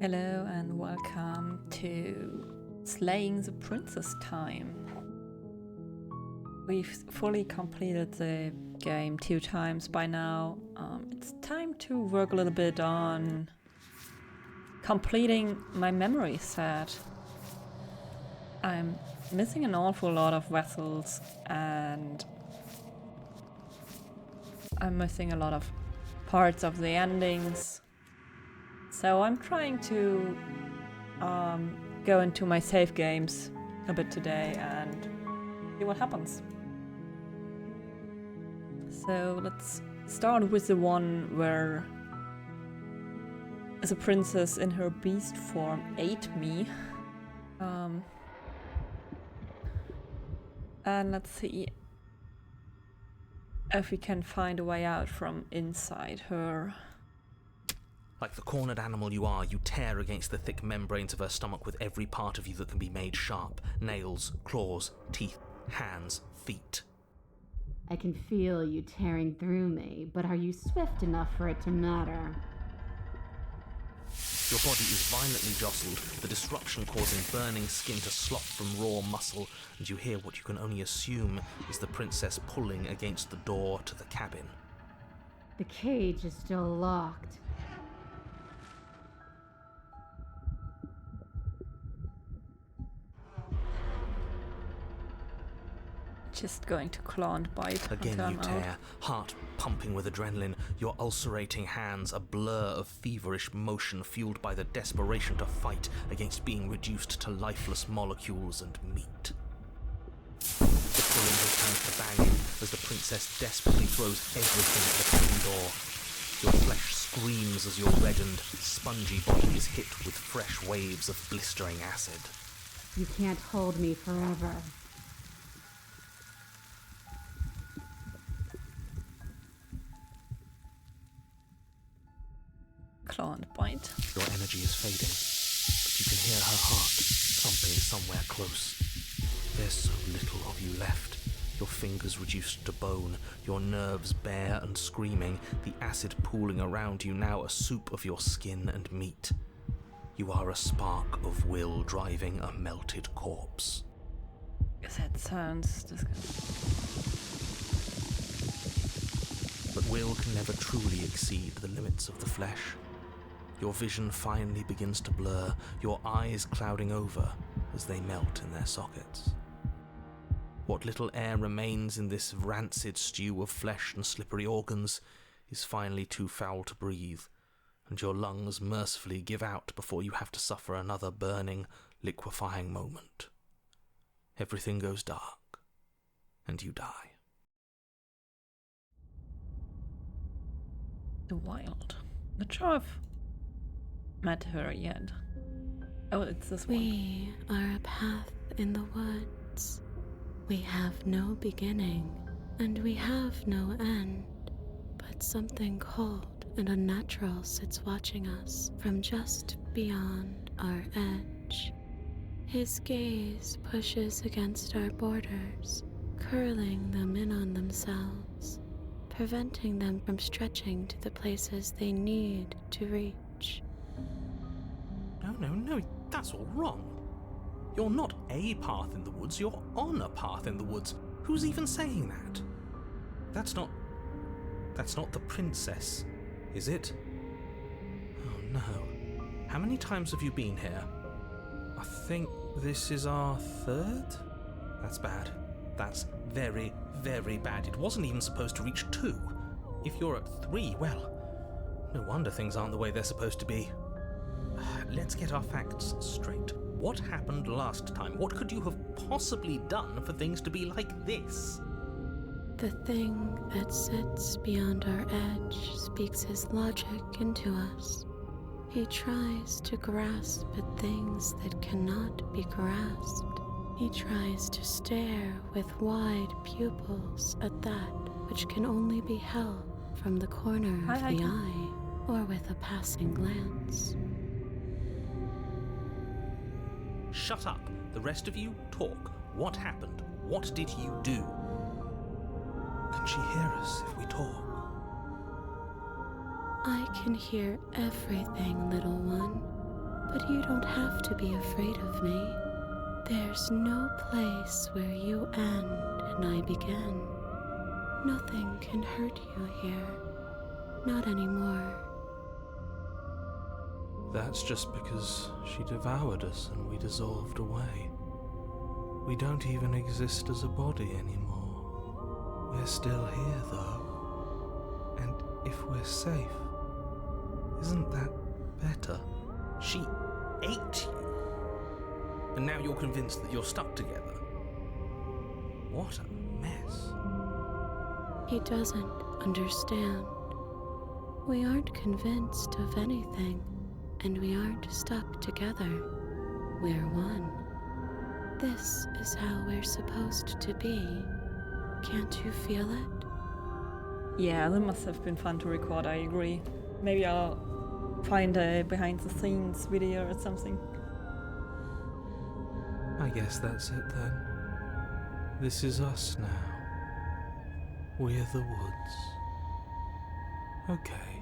Hello and welcome to Slaying the Princess time. We've fully completed the game 2 times by now. It's time to work a little bit on completing my memory set. I'm missing an awful lot of vessels and I'm missing a lot of parts of the endings. So I'm trying to go into my save games a bit today and see what happens. So let's start with the one where the princess in her beast form ate me. And let's see if we can find a way out from inside her. Like the cornered animal you are, you tear against the thick membranes of her stomach with every part of you that can be made sharp. Nails, claws, teeth, hands, feet. I can feel you tearing through me, but are you swift enough for it to matter? Your body is violently jostled, the disruption causing burning skin to slop from raw muscle, and you hear what you can only assume is the princess pulling against the door to the cabin. The cage is still locked. Just going to claw and bite. Again you tear, heart pumping with adrenaline, your ulcerating hands a blur of feverish motion fueled by the desperation to fight against being reduced to lifeless molecules and meat. The pulling has turned to banging as the princess desperately throws everything at the cabin door. Your flesh screams as your reddened, spongy body is hit with fresh waves of blistering acid. You can't hold me forever. Claw and bite. Your energy is fading, but you can hear her heart thumping somewhere close. There's so little of you left. your fingers reduced to bone, your nerves bare and screaming, the acid pooling around you now a soup of your skin and meat. You are a spark of will driving a melted corpse. That sounds disgusting. But will can never truly exceed the limits of the flesh. Your vision finally begins to blur, your eyes clouding over as they melt in their sockets. What little air remains in this rancid stew of flesh and slippery organs is finally too foul to breathe, and your lungs mercifully give out before you have to suffer another burning, liquefying moment. Everything goes dark, and you die. The Wild. Not sure I've met her yet. Oh, it's this one. We are a path in the woods. We have no beginning, and we have no end. But something cold and unnatural sits watching us from just beyond our edge. His gaze pushes against our borders, curling them in on themselves, preventing them from stretching to the places they need to reach. No, that's all wrong. You're not a path in the woods, you're on a path in the woods. Who's even saying that? That's not the princess, is it? Oh no. How many times have you been here? I think this is our third? That's bad. That's very, very bad. It wasn't even supposed to reach 2. If you're at 3, well, no wonder things aren't the way they're supposed to be. Let's get our facts straight. What happened last time? What could you have possibly done for things to be like this? The thing that sits beyond our edge speaks his logic into us. He tries to grasp at things that cannot be grasped. He tries to stare with wide pupils at that which can only be held from the corner of the eye or with a passing glance. Shut up. The rest of you, talk. What happened? What did you do? Can she hear us if we talk? I can hear everything, little one, but you don't have to be afraid of me. There's no place where you end and I begin. Nothing can hurt you here. Not anymore. That's just because she devoured us and we dissolved away. We don't even exist as a body anymore. We're still here, though. And if we're safe, isn't that better? She ate you. And now you're convinced that you're stuck together. What a mess. He doesn't understand. We aren't convinced of anything, and we aren't stuck together. We're one. This is how we're supposed to be. Can't you feel it? Yeah, that must have been fun to record, I agree. Maybe I'll find a behind the scenes video or something. I guess that's it then. This is us now. We're the woods. Okay.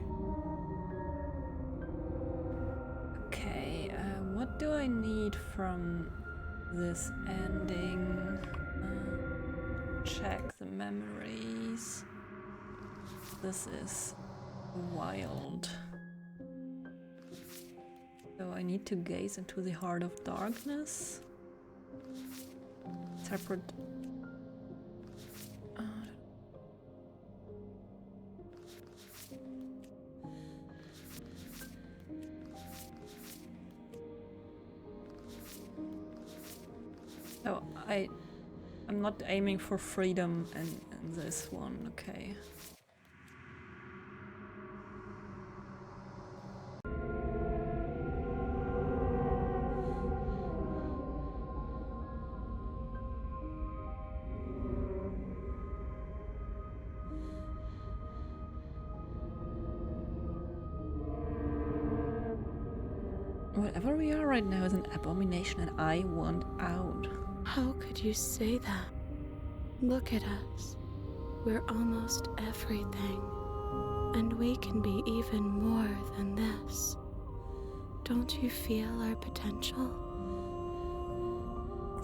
Okay, what do I need from this ending? Check the memories. This is wild. So I need to gaze into the heart of darkness. Separate. Oh, I'm not aiming for freedom in this one, okay. Whatever we are right now is an abomination and I want out. How could you say that? Look at us. We're almost everything. And we can be even more than this. Don't you feel our potential?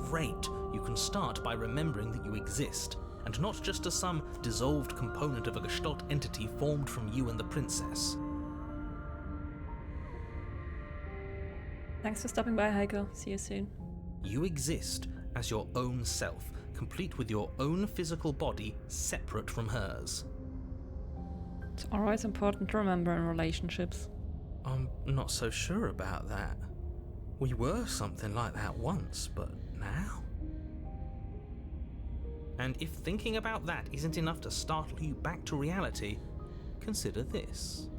Great! You can start by remembering that you exist, and not just as some dissolved component of a Gestalt entity formed from you and the princess. Thanks for stopping by, Heiko. See you soon. You exist as your own self, complete with your own physical body separate from hers. It's always important to remember in relationships. I'm not so sure about that. We were something like that once, but now? And if thinking about that isn't enough to startle you back to reality, consider this.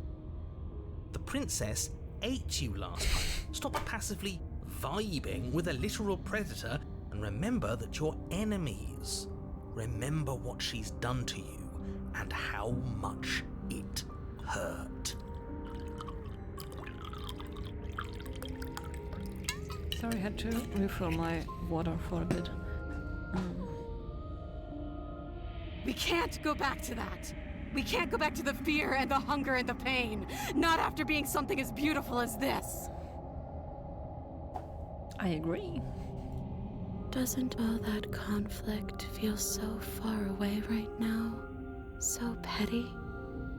The princess ate you last time. Stop passively vibing with a literal predator and remember that you're enemies. Remember what she's done to you and how much it hurt. Sorry, I had to refill my water for a bit. We can't go back to that. We can't go back to the fear and the hunger and the pain. Not after being something as beautiful as this. I agree. Doesn't all that conflict feel so far away right now? So petty?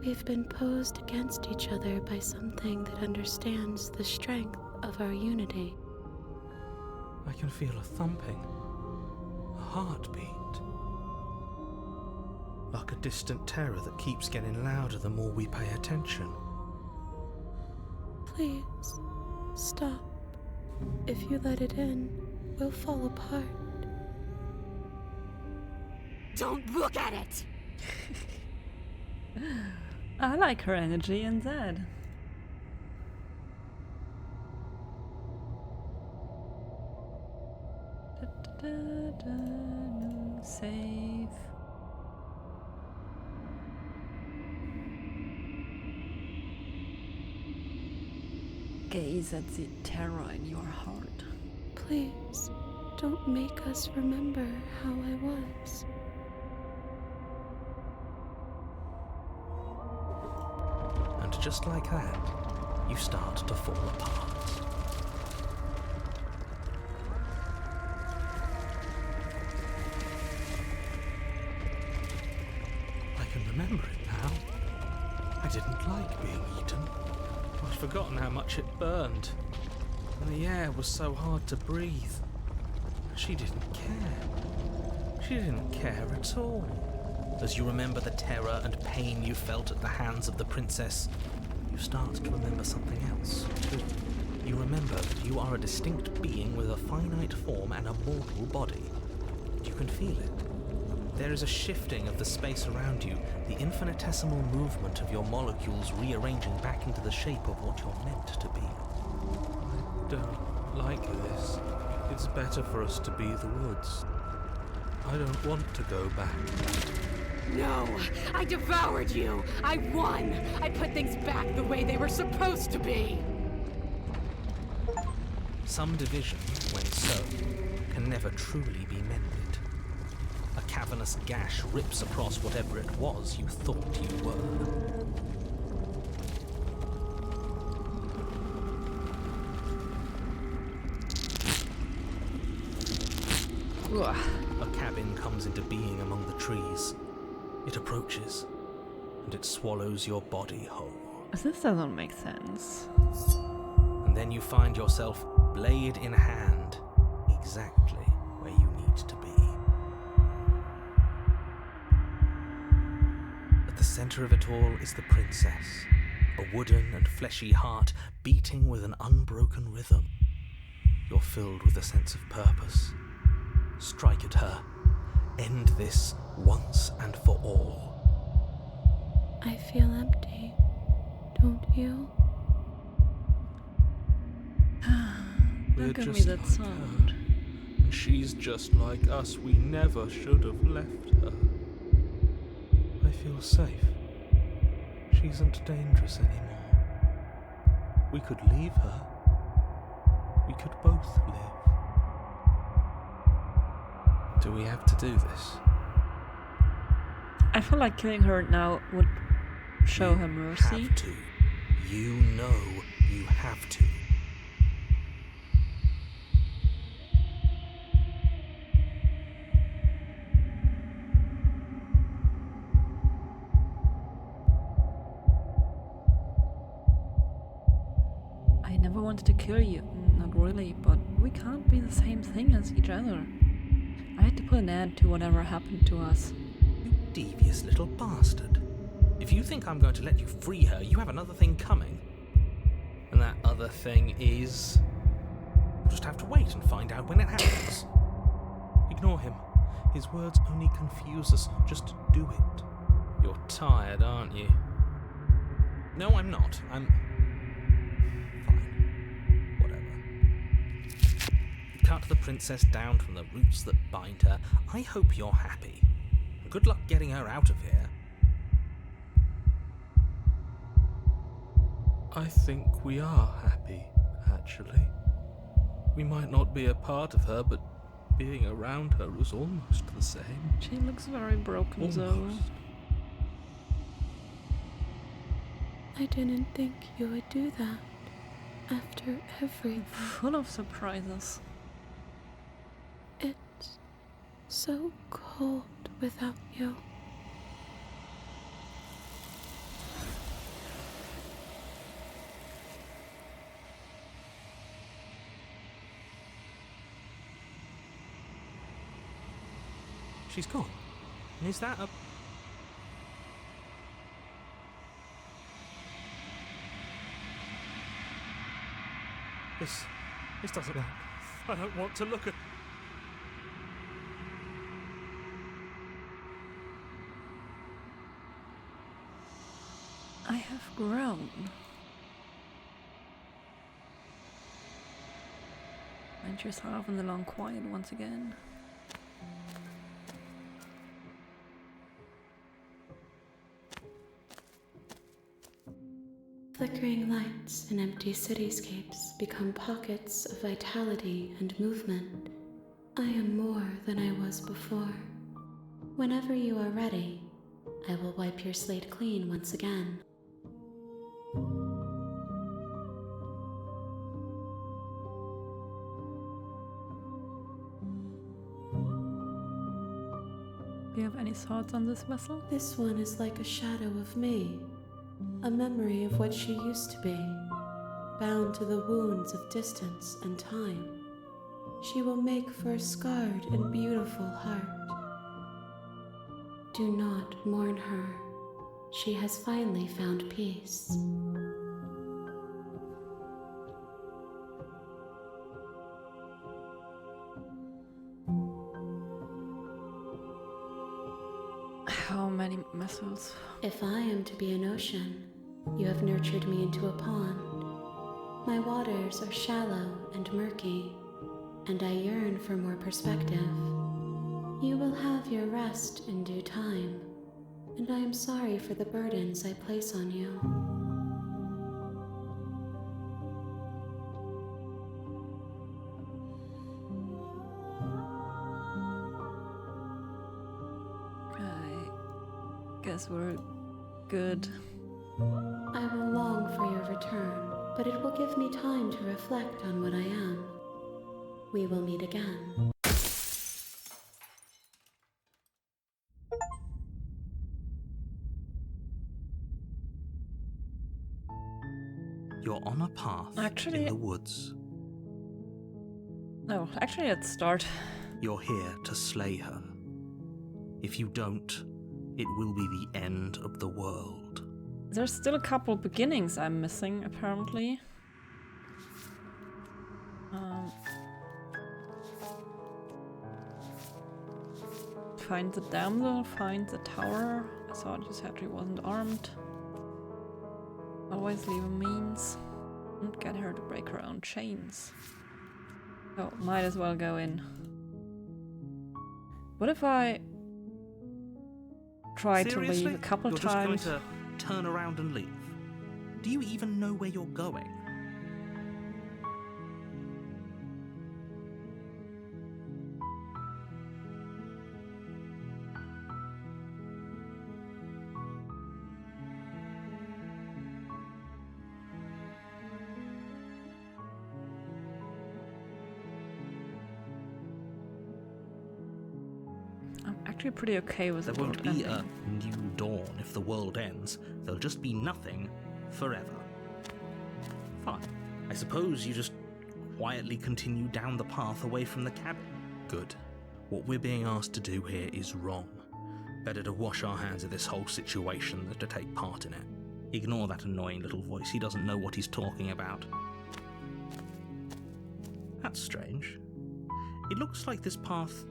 We've been posed against each other by something that understands the strength of our unity. I can feel a thumping, a heartbeat. Like a distant terror that keeps getting louder the more we pay attention. Please, stop. If you let it in, we'll fall apart. Don't look at it! I like her energy and that. No save. Gaze at the terror in your heart. Please, don't make us remember how I was. And just like that, you start to fall apart. I can remember it now. I didn't like being eaten. I'd forgotten how much it burned. And the air was so hard to breathe. She didn't care. She didn't care at all. As you remember the terror and pain you felt at the hands of the princess, you start to remember something else, too. You remember that you are a distinct being with a finite form and a mortal body. You can feel it. There is a shifting of the space around you, the infinitesimal movement of your molecules rearranging back into the shape of what you're meant to be. I don't like this. It's better for us to be the woods. I don't want to go back. No! I devoured you! I won! I put things back the way they were supposed to be! Some division, when sown, can never truly be mended. A cavernous gash rips across whatever it was you thought you were. A cabin comes into being among the trees. It approaches, and it swallows your body whole. This doesn't make sense. And then you find yourself, blade in hand, exactly where you need to be. At the center of it all is the princess, a wooden and fleshy heart beating with an unbroken rhythm. You're filled with a sense of purpose. Strike at her. End this once and for all. I feel empty, don't you? Don't give me that sound. Her, and she's just like us. We never should have left her. I feel safe. She isn't dangerous anymore. We could leave her. We could both live. Do we have to do this? I feel like killing her now would show her mercy. Have to. You know you have to. I never wanted to kill you, not really, but we can't be the same thing as each other. I had to put an end to whatever happened to us. You devious little bastard. If you think I'm going to let you free her, you have another thing coming. And that other thing is... You'll just have to wait and find out when it happens. Ignore him. His words only confuse us. Just do it. You're tired, aren't you? No, I'm not. I'm... fine. Whatever. You cut the princess down from the roots that bind her. I hope you're happy. Good luck getting her out of here. I think we are happy, actually. We might not be a part of her, but being around her is almost the same. She looks very broken, though. Almost. I didn't think you would do that after everything. Full of surprises. It's so cold without you. She's gone. Is that a... This doesn't work. I don't want to look at... I have grown. Find yourself in the long quiet once again. Flickering lights in empty cityscapes become pockets of vitality and movement. I am more than I was before. Whenever you are ready, I will wipe your slate clean once again. Do you have any thoughts on this vessel? This one is like a shadow of me, a memory of what she used to be, bound to the wounds of distance and time. She will make for a scarred and beautiful heart. Do not mourn her. She has finally found peace. How many vessels? If I am to be an ocean, you have nurtured me into a pond. My waters are shallow and murky, and I yearn for more perspective. You will have your rest in due time, and I am sorry for the burdens I place on you. I guess we're good. I will long for your return, but it will give me time to reflect on what I am. We will meet again. You're on a path Actually- in the woods. No, actually, let's start. You're here to slay her. If you don't, it will be the end of the world. There's still a couple beginnings I'm missing, apparently. Find the damsel, find the tower. I thought you said she wasn't armed. Always leave a means. And get her to break her own chains. Oh, might as well go in. What if I try to Seriously? leave a couple You're times? just going to turn around and leave? Do you even know where you're going? actually pretty okay with There the won't world be a ending. new dawn if the world ends. There'll just be nothing forever. Fine. I suppose you just quietly continue down the path away from the cabin. Good. What we're being asked to do here is wrong. Better to wash our hands of this whole situation than to take part in it. Ignore that annoying little voice. He doesn't know what he's talking about. That's strange. It looks like this path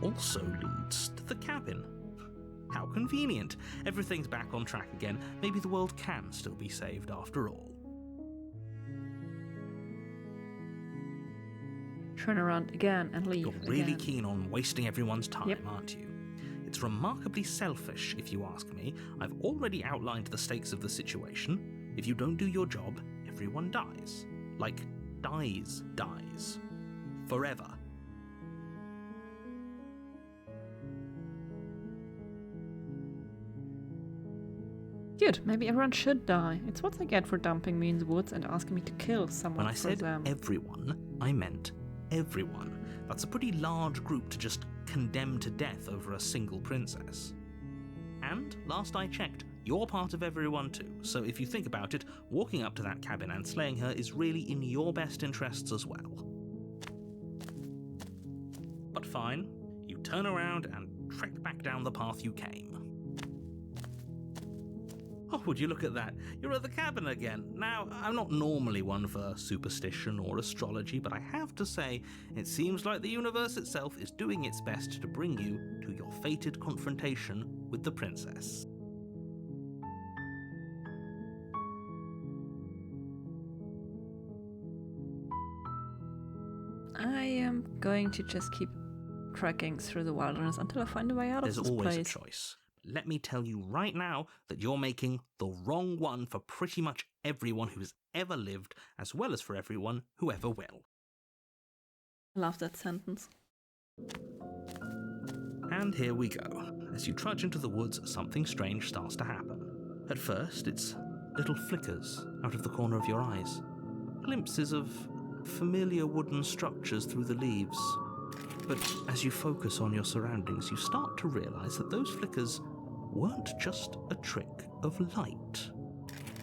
also leads to the cabin. How convenient. Everything's back on track again. Maybe the world can still be saved after all. Turn around again and leave. You're really again. keen on wasting everyone's time, Yep. aren't you? It's remarkably selfish, if you ask me. I've already outlined the stakes of the situation. If you don't do your job, everyone dies. Like, dies. Forever. Good, maybe everyone should die. It's what I get for dumping me in the woods and asking me to kill someone When I for said them. everyone, I meant everyone. That's a pretty large group to just condemn to death over a single princess. And, last I checked, you're part of everyone too, so if you think about it, walking up to that cabin and slaying her is really in your best interests as well. But fine, you turn around and trek back down the path you came. Oh, would you look at that? You're at the cabin again. Now, I'm not normally one for superstition or astrology, but I have to say, it seems like the universe itself is doing its best to bring you to your fated confrontation with the princess. I am going to just keep trekking through the wilderness until I find a way out There's of this always place. a choice. Let me tell you right now that you're making the wrong one for pretty much everyone who's ever lived, as well as for everyone who ever will. I love that sentence. And here we go. As you trudge into the woods, something strange starts to happen. At first, it's little flickers out of the corner of your eyes. Glimpses of familiar wooden structures through the leaves. But as you focus on your surroundings, you start to realize that those flickers weren't just a trick of light.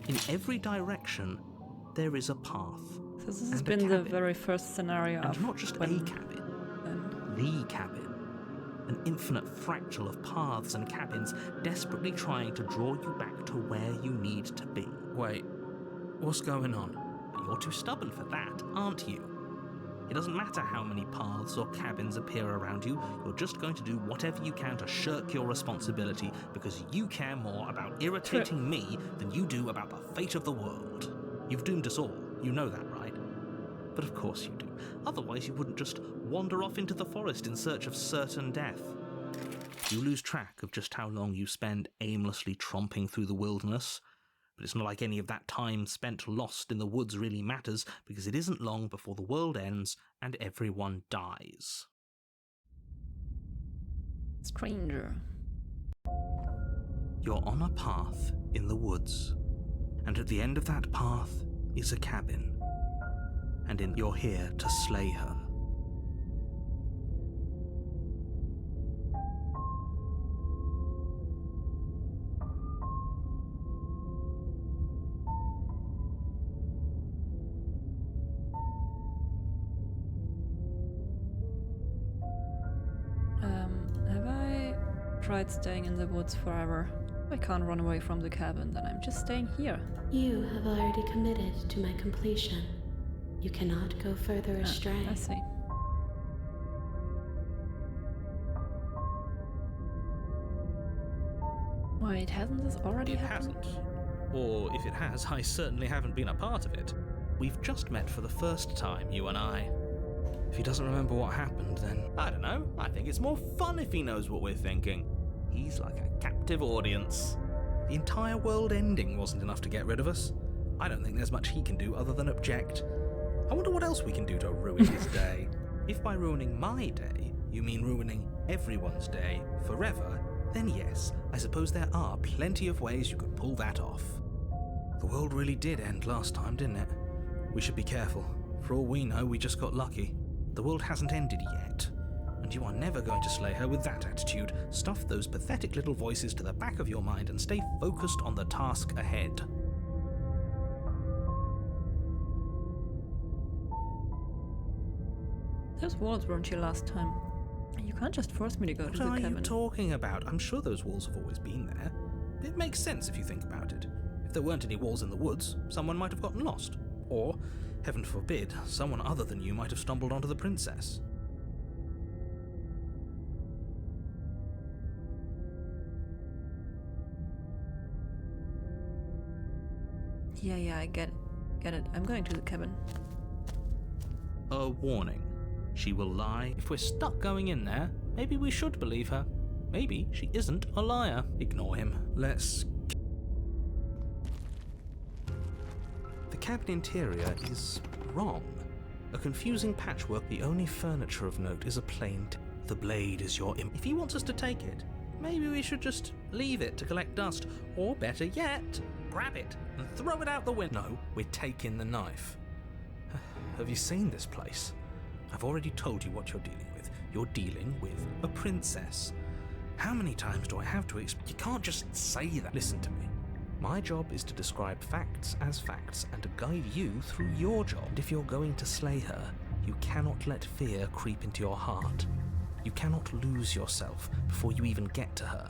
In every direction, there is a path. So this has And a been the cabin. very first scenario And of not just a when- cabin, when- the cabin. An infinite fractal of paths and cabins desperately trying to draw you back to where you need to be. Wait, what's going on? You're too stubborn for that, aren't you? It doesn't matter how many paths or cabins appear around you, you're just going to do whatever you can to shirk your responsibility because you care more about irritating me than you do about the fate of the world. You've doomed us all, you know that, right? But of course you do. Otherwise you wouldn't just wander off into the forest in search of certain death. You lose track of just how long you spend aimlessly tromping through the wilderness. But it's not like any of that time spent lost in the woods really matters, because it isn't long before the world ends and everyone dies. Stranger. You're on a path in the woods, and at the end of that path is a cabin. And you're here to slay her. Have I tried staying in the woods forever? If I can't run away from the cabin, then I'm just staying here. You have already committed to my completion. You cannot go further astray. I see. Wait, hasn't this already It happened? hasn't. Or if it has, I certainly haven't been a part of it. We've just met for the first time, you and I. If he doesn't remember what happened, then I don't know. I think it's more fun if he knows what we're thinking. He's like a captive audience. The entire world ending wasn't enough to get rid of us. I don't think there's much he can do other than object. I wonder what else we can do to ruin his day. If by ruining my day, you mean ruining everyone's day forever, then yes, I suppose there are plenty of ways you could pull that off. The world really did end last time, didn't it? We should be careful. For all we know, we just got lucky. The world hasn't ended yet, and But you are never going to slay her with that attitude. Stuff those pathetic little voices to the back of your mind and stay focused on the task ahead. Those walls weren't here last time. You can't just force me to go to the What are cabin. you talking about? I'm sure those walls have always been there. It makes sense if you think about it. If there weren't any walls in the woods, someone might have gotten lost. Or, heaven forbid, someone other than you might have stumbled onto the princess. Yeah, I get it. I'm going to the cabin. A warning. She will lie. If we're stuck going in there, maybe we should believe her. Maybe she isn't a liar. Ignore him. Let's... The cabin interior is wrong. A confusing patchwork. The only furniture of note is a plain... The blade is your... If he wants us to take it, maybe we should just leave it to collect dust. Or better yet, grab it and throw it out the window. No, we're taking the knife. Have you seen this place? I've already told you what you're dealing with. You're dealing with a princess. How many times do I have to explain? You can't just say that. Listen to me. My job is to describe facts as facts and to guide you through your job. And if you're going to slay her, you cannot let fear creep into your heart. You cannot lose yourself before you even get to her.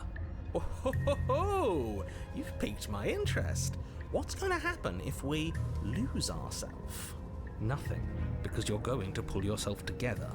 Oh, ho, ho, ho. You've piqued my interest. What's going to happen if we lose ourselves? Nothing, because you're going to pull yourself together.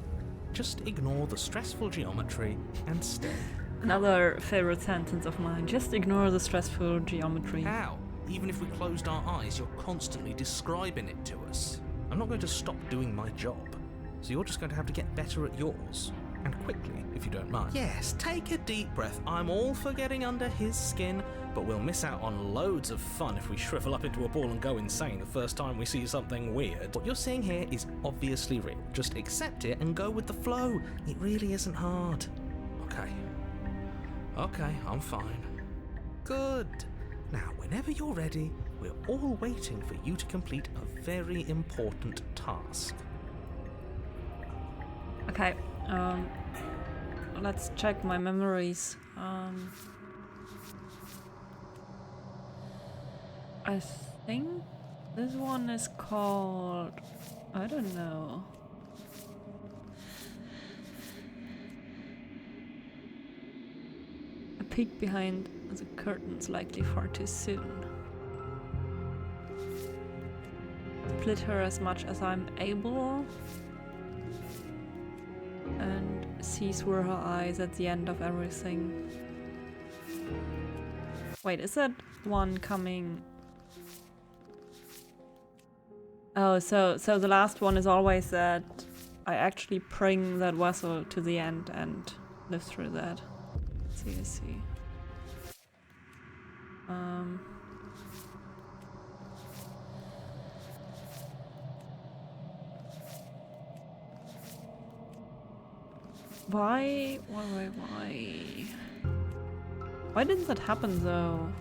Just ignore the stressful geometry and stay. Another favorite sentence of mine. Just ignore the stressful geometry. How? Even if we closed our eyes, you're constantly describing it to us. I'm not going to stop doing my job, so you're just going to have to get better at yours. And quickly, if you don't mind. Yes, take a deep breath. I'm all for getting under his skin, but we'll miss out on loads of fun if we shrivel up into a ball and go insane the first time we see something weird. What you're seeing here is obviously real. Just accept it and go with the flow. It really isn't hard. Okay, I'm fine. Good. Now, whenever you're ready, we're all waiting for you to complete a very important task. Okay, let's check my memories. I think this one is called... I don't know. A peek behind the curtains, likely far too soon. Split her as much as I'm able. And see through her eyes at the end of everything. Wait, is that one coming? Oh, so the last one is always that I actually bring that vessel to the end and live through that. I see. Why? Why didn't that happen though?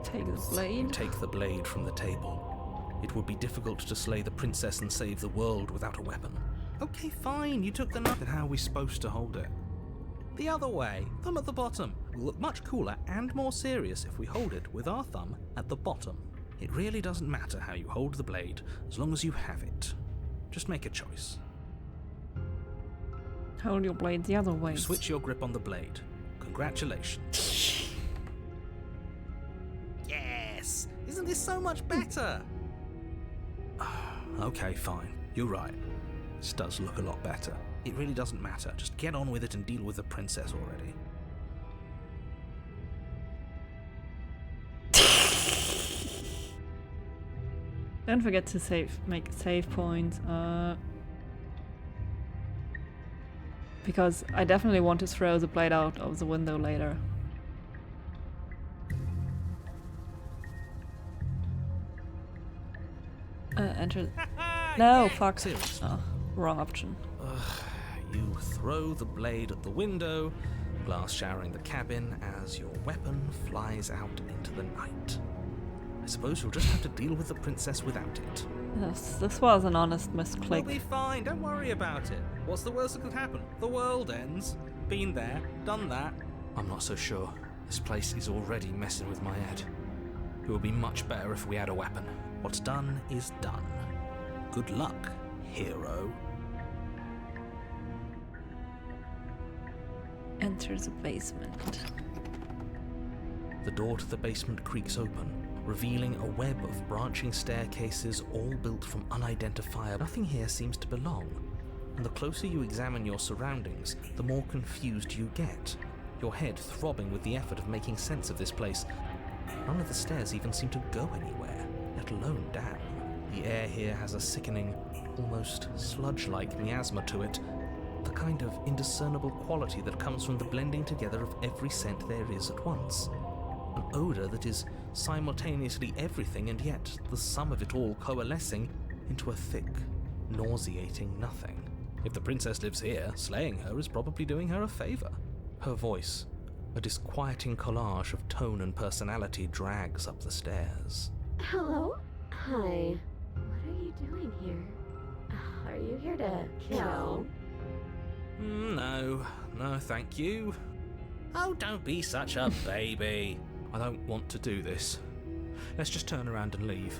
Take the blade. Take the blade from the table. It would be difficult to slay the princess and save the world without a weapon. Okay, fine, you took the knife. Then how are we supposed to hold it? The other way, thumb at the bottom. Will look much cooler and more serious if we hold it with our thumb at the bottom. It really doesn't matter how you hold the blade, as long as you have it. Just make a choice. Hold your blade the other way. Switch your grip on the blade. Congratulations. Yes! Isn't this so much better? Okay, fine. You're right. This does look a lot better. It really doesn't matter. Just get on with it and deal with the princess already. Don't forget to make save points. Because I definitely want to throw the blade out of the window later. Enter. No, fuck. Seriously. Oh. wrong option. You throw the blade at the window, glass showering the cabin as your weapon flies out into the night. I suppose you'll just have to deal with the princess without it. This was an honest We'll misclick. be fine, don't worry about it. What's the worst that could happen? The world ends. Been there, done that. I'm not so sure. This place is already messing with my head. It would be much better if we had a weapon. What's done is done. Good luck, hero. Enter the basement. The door to the basement creaks open, revealing a web of branching staircases all built from unidentifiable. Nothing here seems to belong, and the closer you examine your surroundings, the more confused you get, your head throbbing with the effort of making sense of this place. None of the stairs even seem to go anywhere, let alone down. The air here has a sickening, almost sludge-like miasma to it, the kind of indiscernible quality that comes from the blending together of every scent there is at once. An odour that is simultaneously everything and yet the sum of it all coalescing into a thick, nauseating nothing. If the princess lives here, slaying her is probably doing her a favour. Her voice, a disquieting collage of tone and personality, drags up the stairs. Hello? Hi. What are you doing here? Are you here to kill? No, thank you. Oh, don't be such a baby. I don't want to do this. Let's just turn around and leave.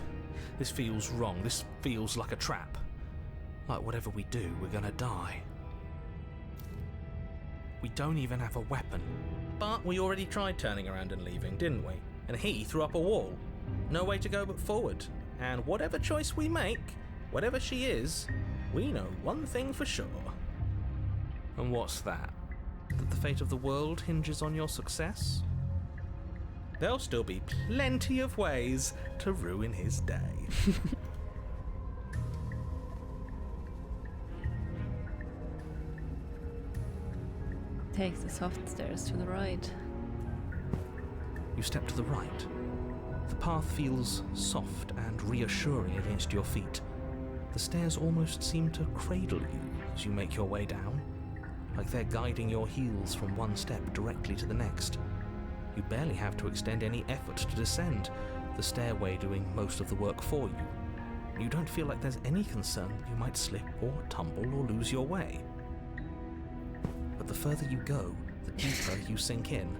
This feels wrong. This feels like a trap. Like whatever we do, we're gonna die. We don't even have a weapon. But we already tried turning around and leaving, didn't we? And he threw up a wall. No way to go but forward. And whatever choice we make, whatever she is, we know one thing for sure. And what's that? That the fate of the world hinges on your success? There'll still be plenty of ways to ruin his day. Take the soft stairs to the right. You step to the right. The path feels soft and reassuring against your feet. The stairs almost seem to cradle you as you make your way down, like they're guiding your heels from one step directly to the next. You barely have to extend any effort to descend, the stairway doing most of the work for you. You don't feel like there's any concern that you might slip or tumble or lose your way. But the further you go, the deeper you sink in.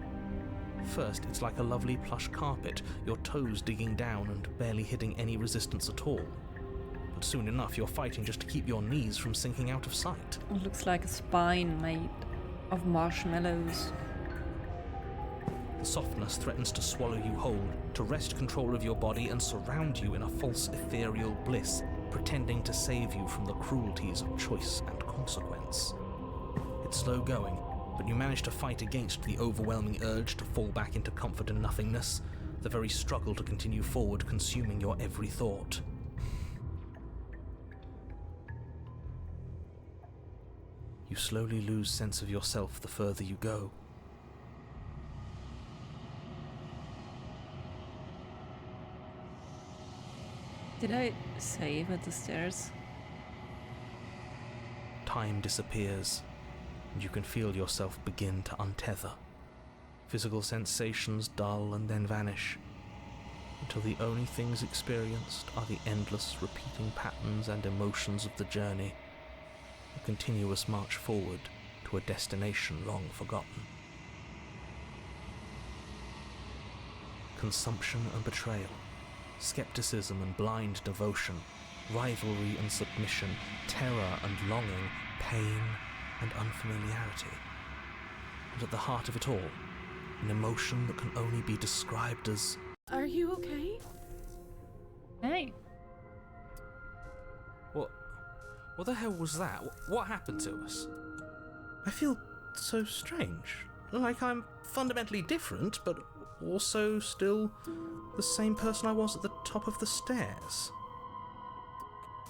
First, it's like a lovely plush carpet, your toes digging down and barely hitting any resistance at all. But soon enough, you're fighting just to keep your knees from sinking out of sight. It looks like a spine made of marshmallows. The softness threatens to swallow you whole, to wrest control of your body and surround you in a false ethereal bliss, pretending to save you from the cruelties of choice and consequence. It's slow going, but you manage to fight against the overwhelming urge to fall back into comfort and nothingness, the very struggle to continue forward consuming your every thought. You slowly lose sense of yourself the further you go. Did I save at the stairs? Time disappears, and you can feel yourself begin to untether. Physical sensations dull and then vanish, until the only things experienced are the endless repeating patterns and emotions of the journey, a continuous march forward to a destination long forgotten. Consumption and betrayal, skepticism and blind devotion, rivalry and submission, terror and longing, pain and unfamiliarity. And at the heart of it all, an emotion that can only be described as... Are you okay? Hey. What the hell was that? What happened to us? I feel so strange. Like I'm fundamentally different, but also still the same person I was at the top of the stairs.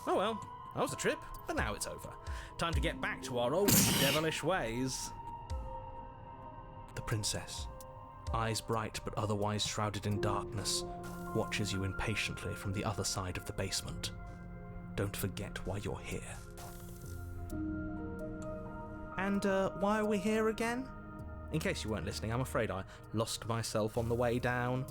Oh well, that was the trip, but now it's over. Time to get back to our old devilish ways. The princess, eyes bright but otherwise shrouded in darkness, watches you impatiently from the other side of the basement. Don't forget why you're here. And why are we here again? In case you weren't listening, I'm afraid I lost myself on the way down.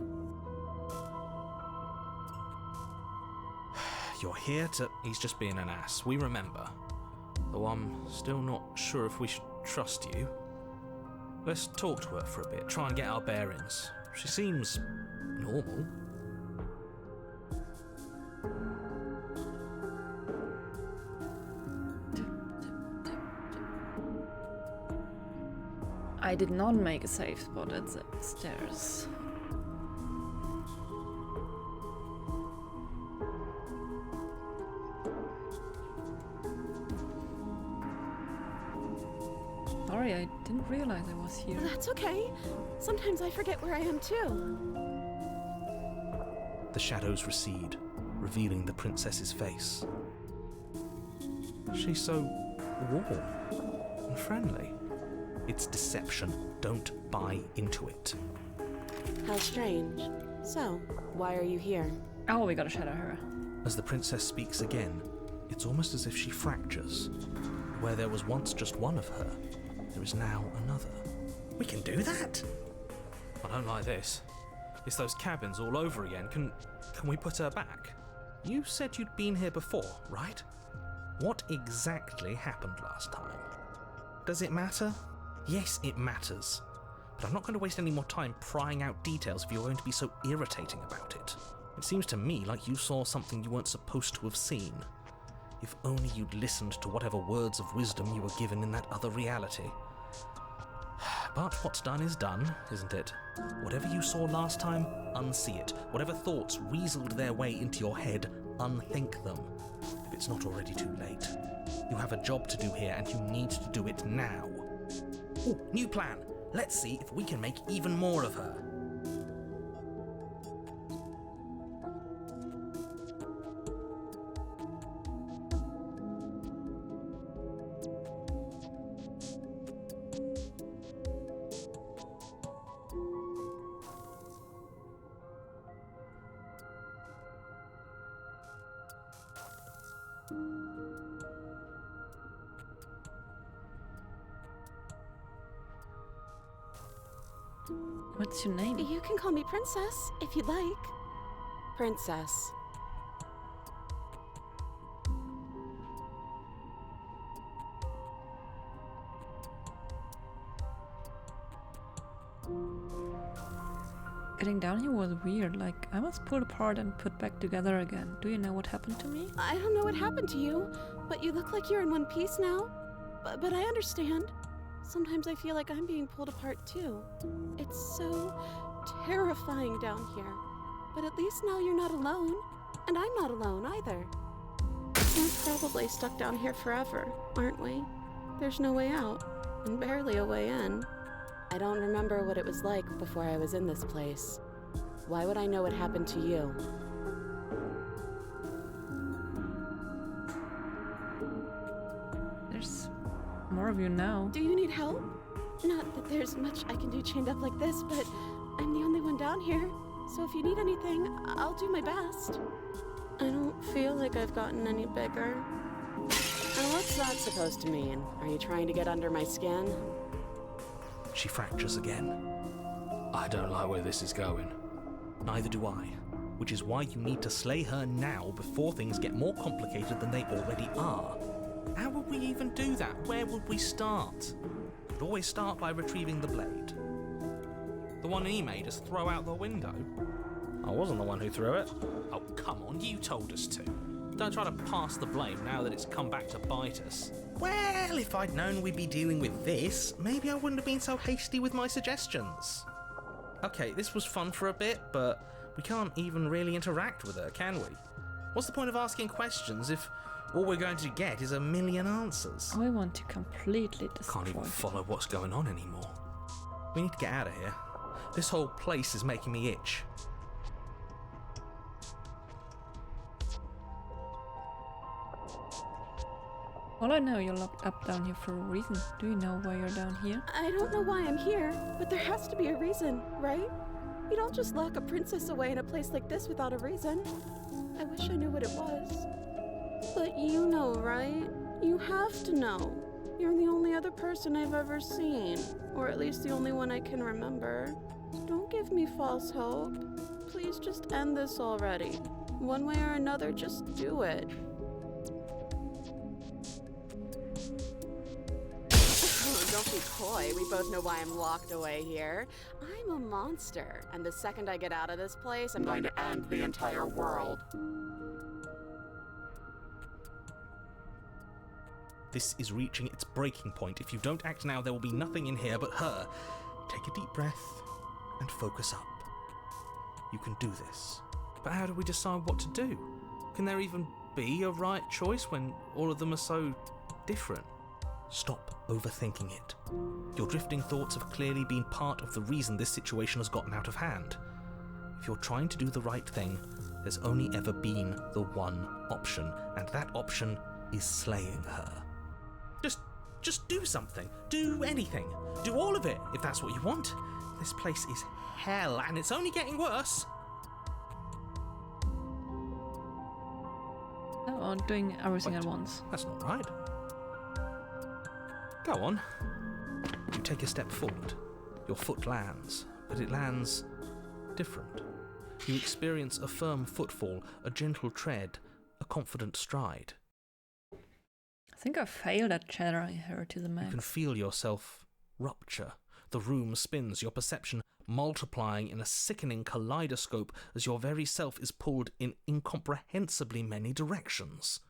You're here to... He's just being an ass, we remember. Though I'm still not sure if we should trust you. Let's talk to her for a bit, try and get our bearings. She seems normal. I did not make a safe spot at the stairs. Sorry, I didn't realize I was here. That's okay. Sometimes I forget where I am too. The shadows recede, revealing the princess's face. She's so warm and friendly. It's deception. Don't buy into it. How strange. So, why are you here? Oh, we gotta shadow her. As the princess speaks again, it's almost as if she fractures. Where there was once just one of her, there is now another. We can do that? I don't like this. It's those cabins all over again. Can we put her back? You said you'd been here before, right? What exactly happened last time? Does it matter? Yes, it matters. But I'm not going to waste any more time prying out details if you're going to be so irritating about it. It seems to me like you saw something you weren't supposed to have seen. If only you'd listened to whatever words of wisdom you were given in that other reality. But what's done is done, isn't it? Whatever you saw last time, unsee it. Whatever thoughts weaseled their way into your head, unthink them. If it's not already too late. You have a job to do here and you need to do it now. Ooh, new plan. Let's see if we can make even more of her. What's your name? You can call me Princess, if you'd like. Princess. Getting down here was weird, like I was pulled apart and put back together again. Do you know what happened to me? I don't know what happened to you, but you look like you're in one piece now. But I understand. Sometimes I feel like I'm being pulled apart too. It's so terrifying down here. But at least now you're not alone. And I'm not alone either. We're probably stuck down here forever, aren't we? There's no way out, and barely a way in. I don't remember what it was like before I was in this place. Why would I know what happened to you? There's more of you now. Do you need help? Not that there's much I can do chained up like this, but I'm the only one down here. So if you need anything, I'll do my best. I don't feel like I've gotten any bigger. And what's that supposed to mean? Are you trying to get under my skin? She fractures again. I don't like where this is going. Neither do I. Which is why you need to slay her now before things get more complicated than they already are. How would we even do that? Where would we start? We'd always start by retrieving the blade. The one he made us throw out the window. I wasn't the one who threw it. Oh, come on, you told us to. Don't try to pass the blame now that it's come back to bite us. Well, if I'd known we'd be dealing with this, maybe I wouldn't have been so hasty with my suggestions. Okay, this was fun for a bit, but we can't even really interact with her, can we? What's the point of asking questions if all we're going to get is a million answers? I want to completely destroy. Can't even follow what's going on anymore. We need to get out of here. This whole place is making me itch. Well, I know you're locked up down here for a reason. Do you know why you're down here? I don't know why I'm here, but there has to be a reason, right? You don't just lock a princess away in a place like this without a reason. I wish I knew what it was. But you know, right? You have to know. You're the only other person I've ever seen, or at least the only one I can remember. Don't give me false hope. Please just end this already. One way or another, just do it. Don't be coy. We both know why I'm locked away here. I'm a monster, and the second I get out of this place, I'm going to end the entire world. This is reaching its breaking point. If you don't act now, there will be nothing in here but her. Take a deep breath and focus up. You can do this. But how do we decide what to do? Can there even be a right choice when all of them are so different? Stop overthinking it. Your drifting thoughts have clearly been part of the reason this situation has gotten out of hand. If you're trying to do the right thing, there's only ever been the one option, and that option is slaying her. Just do something. Do anything. Do all of it, if that's what you want. This place is hell, and it's only getting worse. Oh, doing everything Wait, at once. That's not right. Go on. You take a step forward. Your foot lands, but it lands different. You experience a firm footfall, a gentle tread, a confident stride. I think I failed at channeling her to the You max. can feel yourself rupture. The room spins, your perception multiplying in a sickening kaleidoscope as your very self is pulled in incomprehensibly many directions.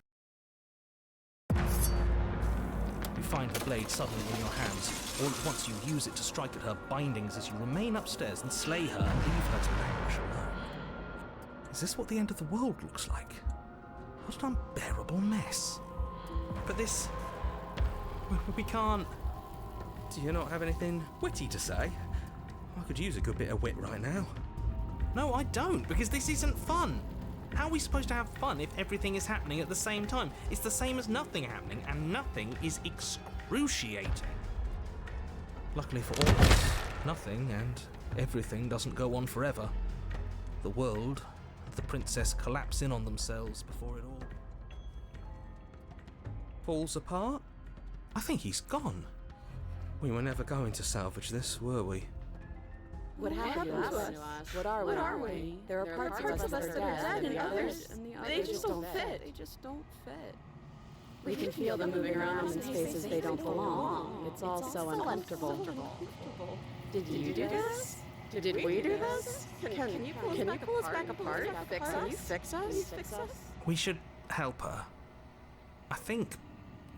You find the blade suddenly in your hands. All at once you use it to strike at her bindings as you remain upstairs and slay her and leave her to languish alone. Is this what the end of the world looks like? What an unbearable mess. But this... we can't... Do you not have anything witty to say? I could use a good bit of wit right now. No, I don't, because this isn't fun. How are we supposed to have fun if everything is happening at the same time? It's the same as nothing happening, and nothing is excruciating. Luckily for all of us, nothing and everything doesn't go on forever. The world and the princess collapse in on themselves before it all falls apart. I think he's gone. We were never going to salvage this, were we? What happened to us? What are we? There are parts of us that are dead, and the others, they just don't fit. They just don't fit. We can feel them moving around in spaces they don't belong. It's all so uncomfortable. Did you do this? Did we do this? Can you pull us back apart? Can you fix us? We should help her. I think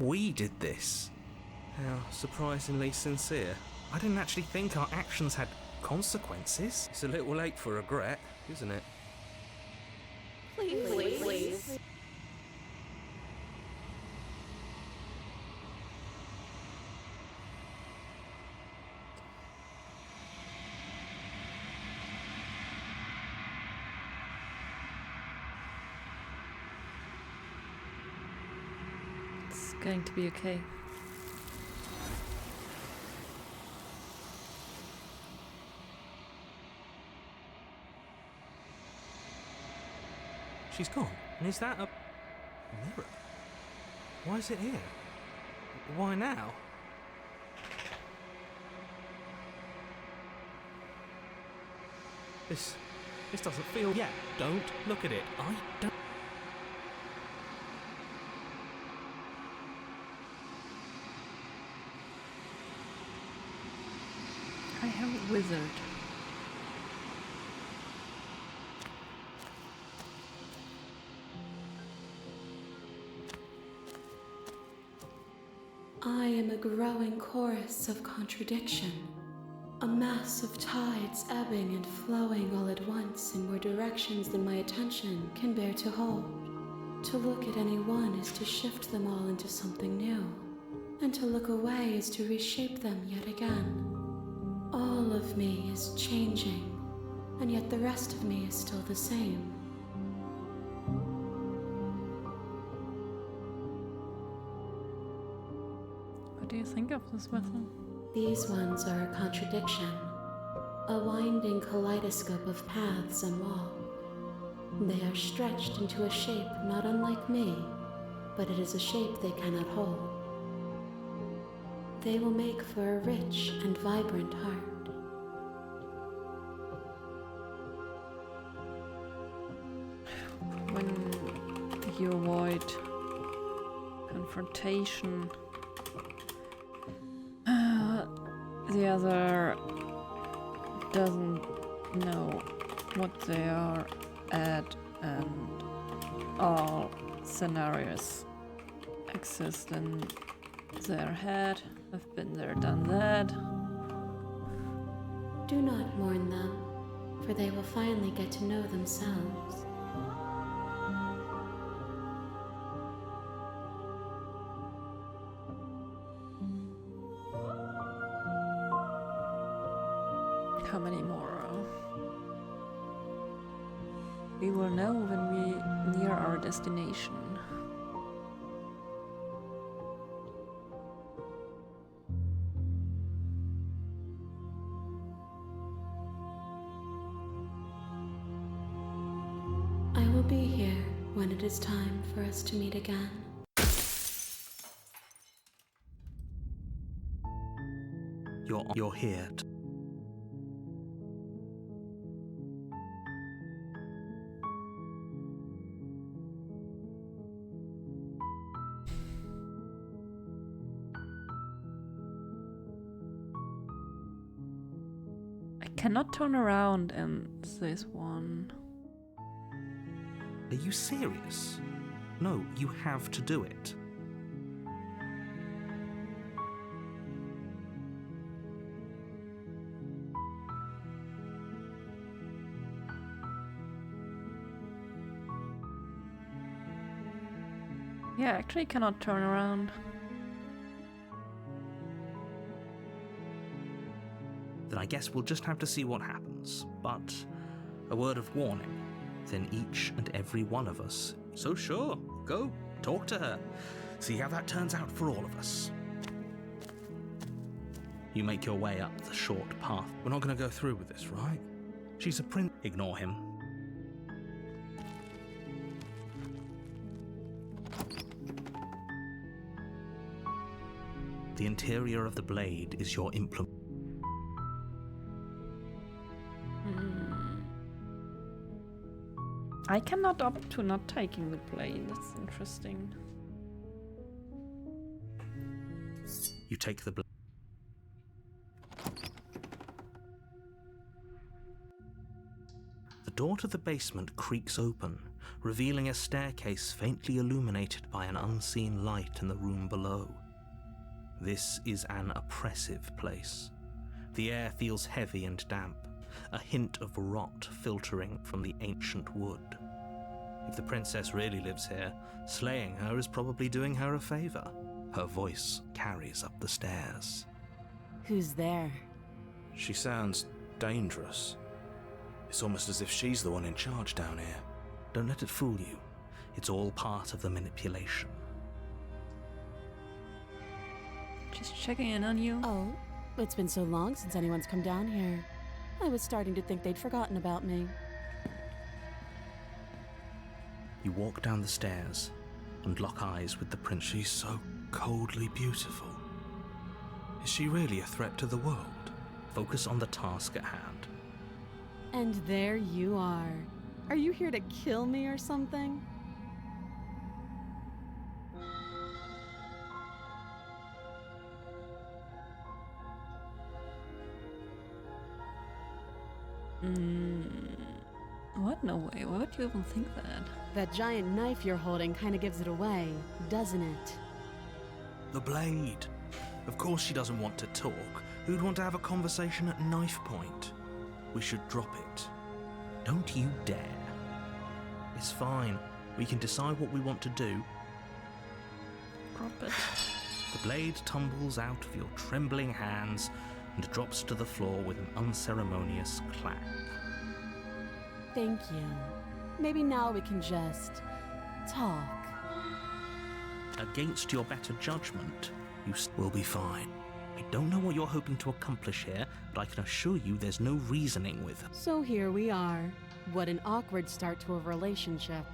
we did this. How surprisingly sincere. I didn't actually think our actions had consequences. It's a little late for regret, isn't it? Please. It's going to be okay. She's gone. And is that a mirror? Why is it here? Why now? This doesn't feel... Yeah, don't look at it. I don't... I have a wizard. I am a growing chorus of contradiction, a mass of tides ebbing and flowing all at once in more directions than my attention can bear to hold. To look at any one is to shift them all into something new, and to look away is to reshape them yet again. All of me is changing, and yet the rest of me is still the same. What do you think of this method? These ones are a contradiction, a winding kaleidoscope of paths and wall. They are stretched into a shape not unlike me, but it is a shape they cannot hold. They will make for a rich and vibrant heart. When you avoid confrontation, the other doesn't know what they are at, and all scenarios exist in their head. I've been there, done that. Do not mourn them, for they will finally get to know themselves. How many more? We will know when we near our destination. I will be here when it is time for us to meet again. You're here. I cannot turn around in this one. Are you serious? No, you have to do it. Yeah, I actually cannot turn around. Then I guess we'll just have to see what happens. But a word of warning, then each and every one of us. So sure, go, talk to her. See how that turns out for all of us. You make your way up the short path. We're not going to go through with this, right? She's a prince. Ignore him. The interior of the blade is your implement. I cannot opt to not taking the blade. That's interesting. You take the blade. The door to the basement creaks open, revealing a staircase faintly illuminated by an unseen light in the room below. This is an oppressive place. The air feels heavy and damp, a hint of rot filtering from the ancient wood. If the princess really lives here, slaying her is probably doing her a favor. Her voice carries up the stairs. Who's there? She sounds dangerous. It's almost as if she's the one in charge down here. Don't let it fool you. It's all part of the manipulation. Just checking in on you. Oh, it's been so long since anyone's come down here. I was starting to think they'd forgotten about me. You walk down the stairs and lock eyes with the prince. She's so coldly beautiful. Is she really a threat to the world? Focus on the task at hand. And there you are. Are you here to kill me or something? What? No way. Why would you even think that? That giant knife you're holding kind of gives it away, doesn't it? The blade. Of course she doesn't want to talk. Who'd want to have a conversation at knife point? We should drop it. Don't you dare. It's fine. We can decide what we want to do. Drop it. The blade tumbles out of your trembling hands and drops to the floor with an unceremonious clack. Thank you. Maybe now we can just talk. Against your better judgment, you will be fine. I don't know what you're hoping to accomplish here, but I can assure you there's no reasoning with her. So here we are. What an awkward start to a relationship.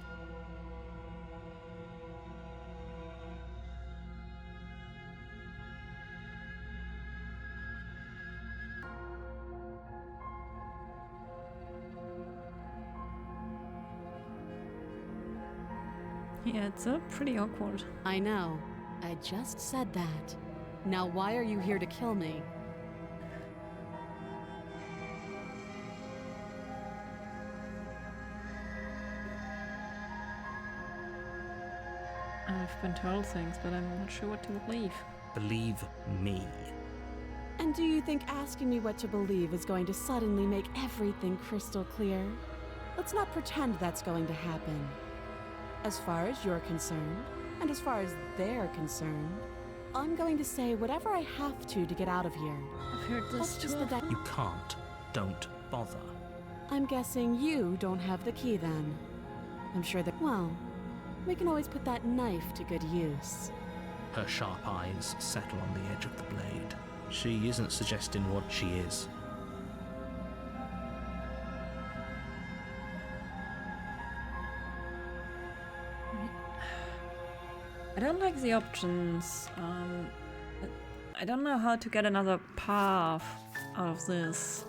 Yeah, it's pretty awkward. I know. I just said that. Now why are you here to kill me? I've been told things, but I'm not sure what to believe. Believe me. And do you think asking me what to believe is going to suddenly make everything crystal clear? Let's not pretend that's going to happen. As far as you're concerned, and as far as they're concerned, I'm going to say whatever I have to get out of here. I've heard this That's just the before. You can't. Don't bother. I'm guessing you don't have the key then. I'm sure that, well, we can always put that knife to good use. Her sharp eyes settle on the edge of the blade. She isn't suggesting what she is. I don't like the options. I don't know how to get another path out of this.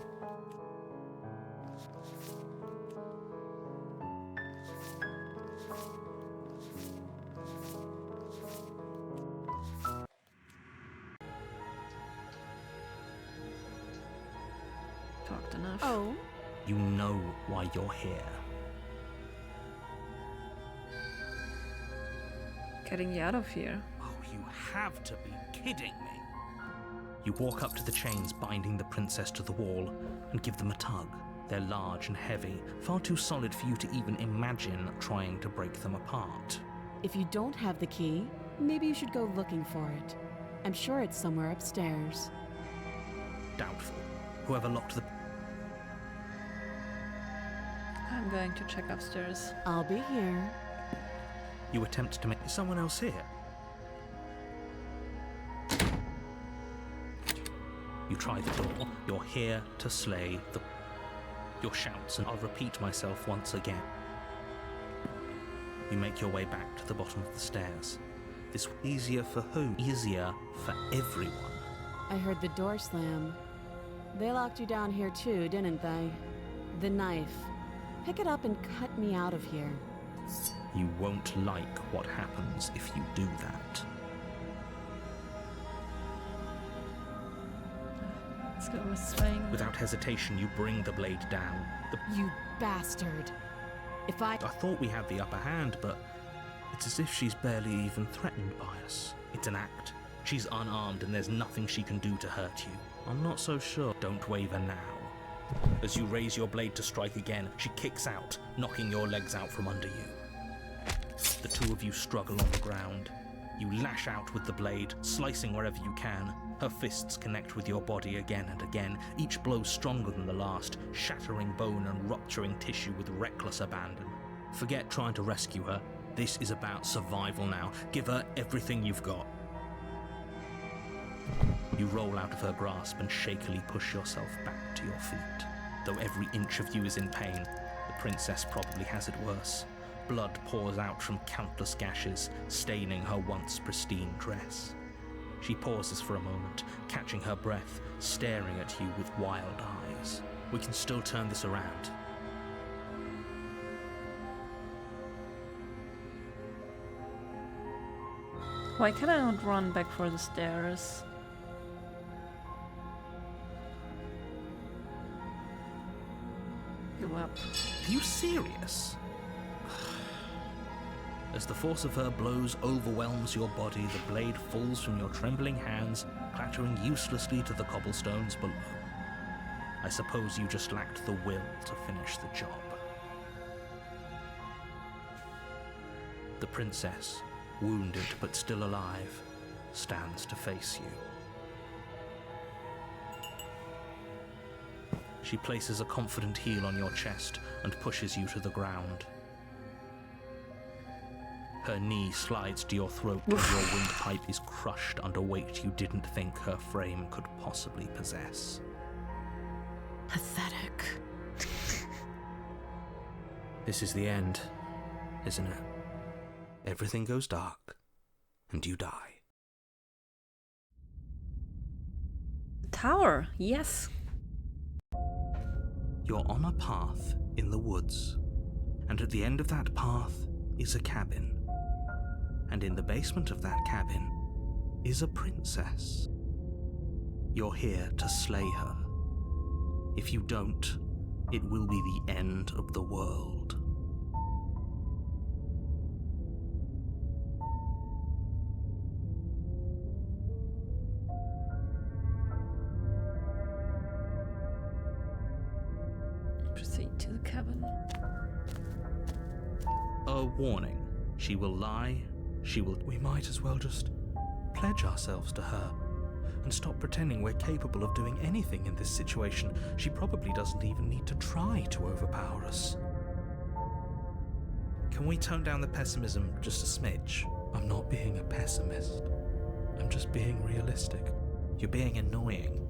Talked enough. Oh, You know why you're here. Getting you out of here. Oh, you have to be kidding me. You walk up to the chains binding the princess to the wall and give them a tug. They're large and heavy, far too solid for you to even imagine trying to break them apart. if you don't have the key, maybe you should go looking for it. I'm sure it's somewhere upstairs. Doubtful. Whoever locked the... I'm going to check upstairs. I'll be here. You attempt to make someone else here. You try the door. You're here to slay the... Your shouts, and I'll repeat myself once again. You make your way back to the bottom of the stairs. This easier for who? Easier for everyone. I heard the door slam. They locked you down here too, didn't they? The knife. Pick it up and cut me out of here. You won't like what happens if you do that. Let's go with swaying. Without hesitation, you bring the blade down. You bastard. If I... I thought we had the upper hand, but it's as if she's barely even threatened by us. It's an act. She's unarmed and there's nothing she can do to hurt you. I'm not so sure. Don't waver now. As you raise your blade to strike again, she kicks out, knocking your legs out from under you. The two of you struggle on the ground. You lash out with the blade, slicing wherever you can. Her fists connect with your body again and again, each blow stronger than the last, shattering bone and rupturing tissue with reckless abandon. Forget trying to rescue her. This is about survival now. Give her everything you've got. You roll out of her grasp and shakily push yourself back to your feet. Though every inch of you is in pain, the princess probably has it worse. Blood pours out from countless gashes, staining her once pristine dress. She pauses for a moment, catching her breath, staring at you with wild eyes. We can still turn this around. Why can I not run back for the stairs? Give up. Are you serious? As the force of her blows overwhelms your body, the blade falls from your trembling hands, clattering uselessly to the cobblestones below. I suppose you just lacked the will to finish the job. The princess, wounded but still alive, stands to face you. She places a confident heel on your chest and pushes you to the ground. Her knee slides to your throat and your windpipe is crushed under weight you didn't think her frame could possibly possess. Pathetic. This is the end, isn't it? Everything goes dark, and you die. Tower, yes. You're on a path in the woods, and at the end of that path is a cabin. And in the basement of that cabin is a princess. You're here to slay her. If you don't, it will be the end of the world. Proceed to the cabin. A warning. She will lie. We might as well just pledge ourselves to her and stop pretending we're capable of doing anything in this situation. She probably doesn't even need to try to overpower us. Can we tone down the pessimism just a smidge? I'm not being a pessimist. I'm just being realistic. You're being annoying.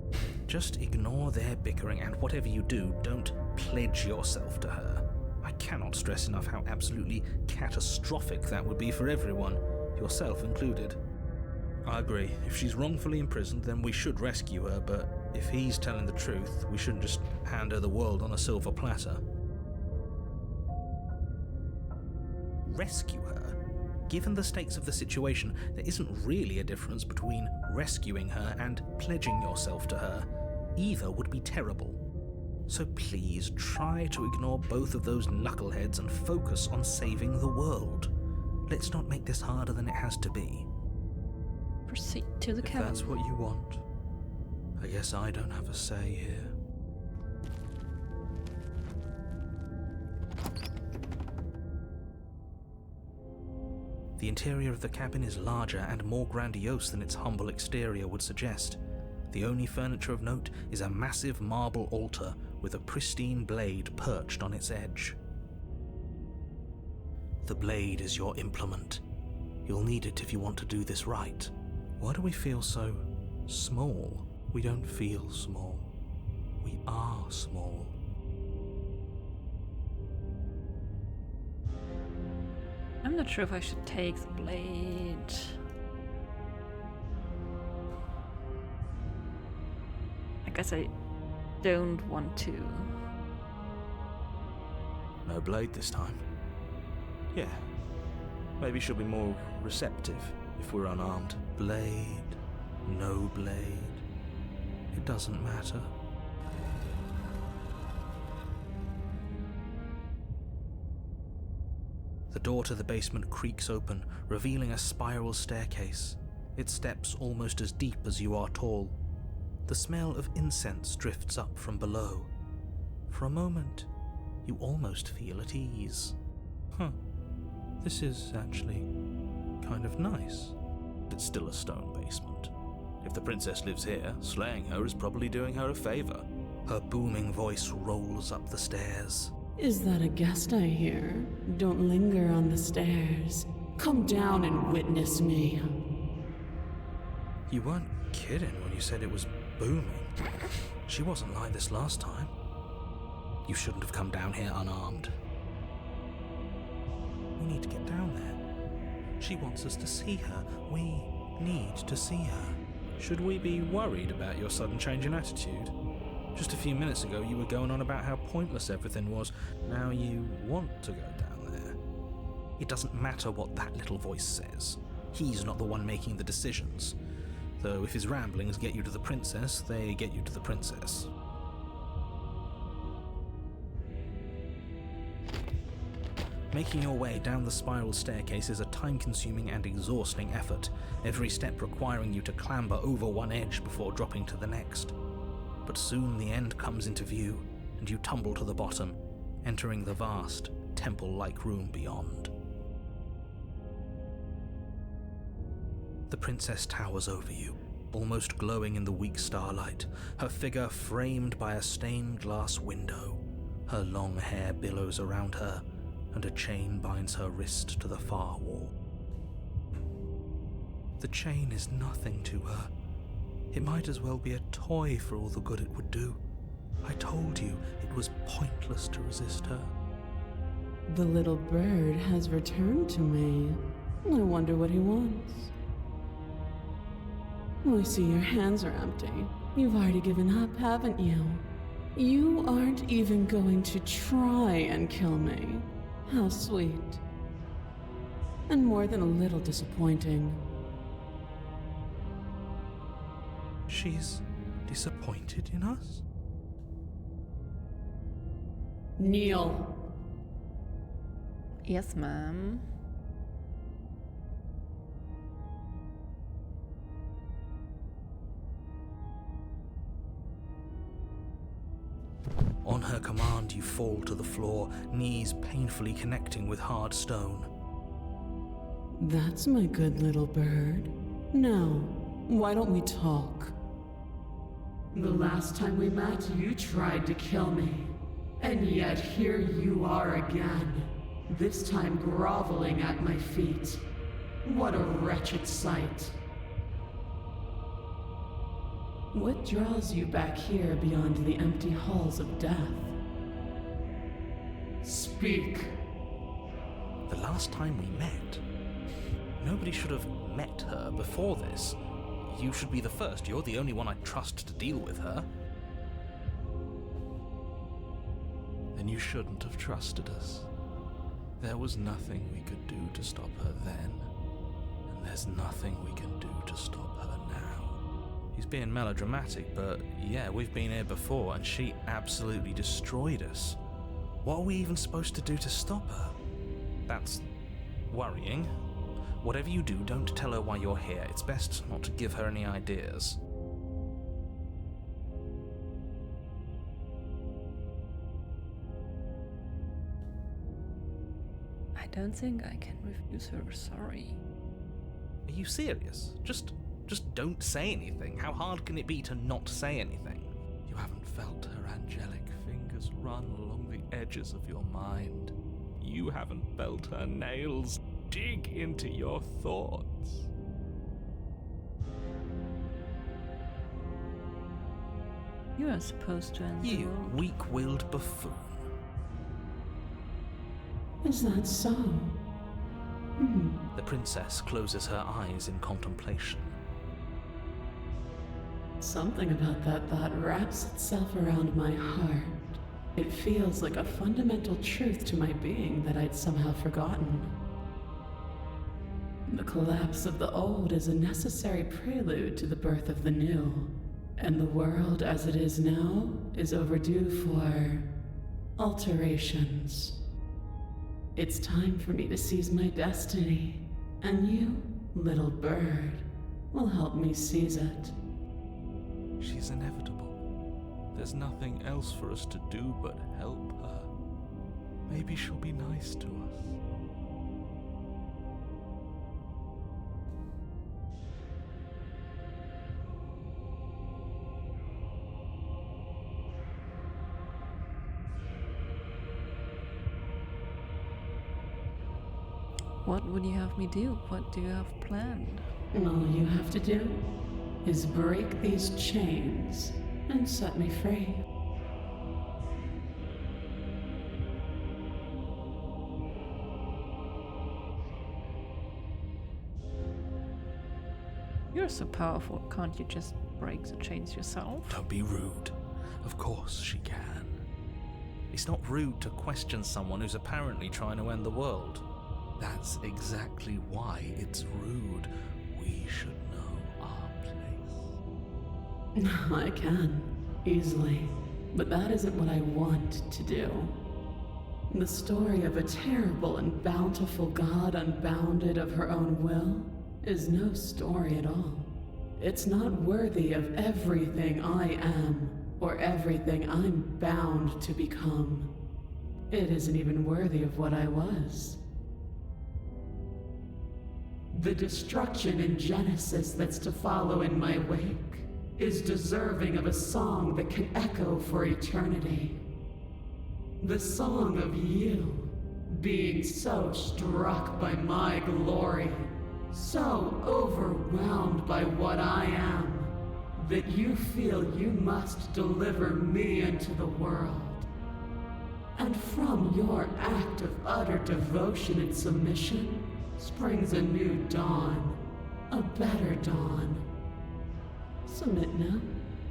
Just ignore their bickering, and whatever you do, don't pledge yourself to her. I cannot stress enough how absolutely catastrophic that would be for everyone, yourself included. I agree. If she's wrongfully imprisoned, then we should rescue her, but if he's telling the truth, we shouldn't just hand her the world on a silver platter. Rescue her? Given the stakes of the situation, there isn't really a difference between rescuing her and pledging yourself to her. Either would be terrible. So please try to ignore both of those knuckleheads and focus on saving the world. Let's not make this harder than it has to be. Proceed to the If cabin. that's what you want, I guess I don't have a say here. The interior of the cabin is larger and more grandiose than its humble exterior would suggest. The only furniture of note is a massive marble altar with a pristine blade perched on its edge. The blade is your implement. You'll need it if you want to do this right. Why do we feel so small? We don't feel small. We are small. I'm not sure if I should take the blade. I guess I don't want to. No blade this time. Yeah. Maybe she'll be more receptive if we're unarmed. Blade, no blade. It doesn't matter. The door to the basement creaks open, revealing a spiral staircase, its steps almost as deep as you are tall. The smell of incense drifts up from below. For a moment, you almost feel at ease. This is actually kind of nice. It's still a stone basement. If the princess lives here, slaying her is probably doing her a favor. Her booming voice rolls up the stairs. Is that a guest I hear? Don't linger on the stairs. Come down and witness me. You weren't kidding when you said it was booming. She wasn't like this last time. You shouldn't have come down here unarmed. We need to get down there. She wants us to see her. We need to see her. Should we be worried about your sudden change in attitude? Just a few minutes ago you were going on about how pointless everything was. Now you want to go down there. It doesn't matter what that little voice says. He's not the one making the decisions. Though if his ramblings get you to the princess, they get you to the princess. Making your way down the spiral staircase is a time-consuming and exhausting effort, every step requiring you to clamber over one edge before dropping to the next. But soon the end comes into view, and you tumble to the bottom, entering the vast, temple-like room beyond. The princess towers over you, almost glowing in the weak starlight, her figure framed by a stained glass window. Her long hair billows around her, and a chain binds her wrist to the far wall. The chain is nothing to her. It might as well be a toy for all the good it would do. I told you it was pointless to resist her. The little bird has returned to me. I wonder what he wants. I see your hands are empty. You've already given up, haven't you? You aren't even going to try and kill me. How sweet. and more than a little disappointing. She's disappointed in us? Kneel. Yes, ma'am. On her command, you fall to the floor, knees painfully connecting with hard stone. That's my good little bird. Now, why don't we talk? The last time we met, you tried to kill me. And yet here you are again. This time groveling at my feet. What a wretched sight. What draws you back here beyond the empty halls of death? Speak. The last time we met, nobody should have met her before this. You should be the first. You're the only one I trust to deal with her. Then you shouldn't have trusted us. There was nothing we could do to stop her then, and there's nothing we can do to stop her now. He's being melodramatic, but yeah, we've been here before, and she absolutely destroyed us. What are we even supposed to do to stop her? That's worrying. Whatever you do, don't tell her why you're here. It's best not to give her any ideas. I don't think I can refuse her sorry. Are you serious? Just don't say anything. How hard can it be to not say anything? You haven't felt her angelic fingers run along the edges of your mind. You haven't felt her nails dig into your thoughts. You are supposed to end the You world. weak-willed buffoon. Is that so? The princess closes her eyes in contemplation. Something about that thought wraps itself around my heart. It feels like a fundamental truth to my being that I'd somehow forgotten. The collapse of the old is a necessary prelude to the birth of the new, and the world as it is now is overdue for alterations. It's time for me to seize my destiny, and you, little bird, will help me seize it. She's inevitable. There's nothing else for us to do but help her. Maybe she'll be nice to us. What would you have me do? What do you have planned? All you have to do is break these chains and set me free. You're so powerful, can't you just break the chains yourself? Don't be rude. Of course she can. It's not rude to question someone who's apparently trying to end the world. That's exactly why it's rude. We should know our place. I can, easily. But that isn't what I want to do. The story of a terrible and bountiful god unbounded of her own will is no story at all. It's not worthy of everything I am, or everything I'm bound to become. It isn't even worthy of what I was. The destruction in Genesis that's to follow in my wake is deserving of a song that can echo for eternity. The song of you, being so struck by my glory, so overwhelmed by what I am, that you feel you must deliver me into the world. And from your act of utter devotion and submission springs a new dawn, a better dawn. Submit now,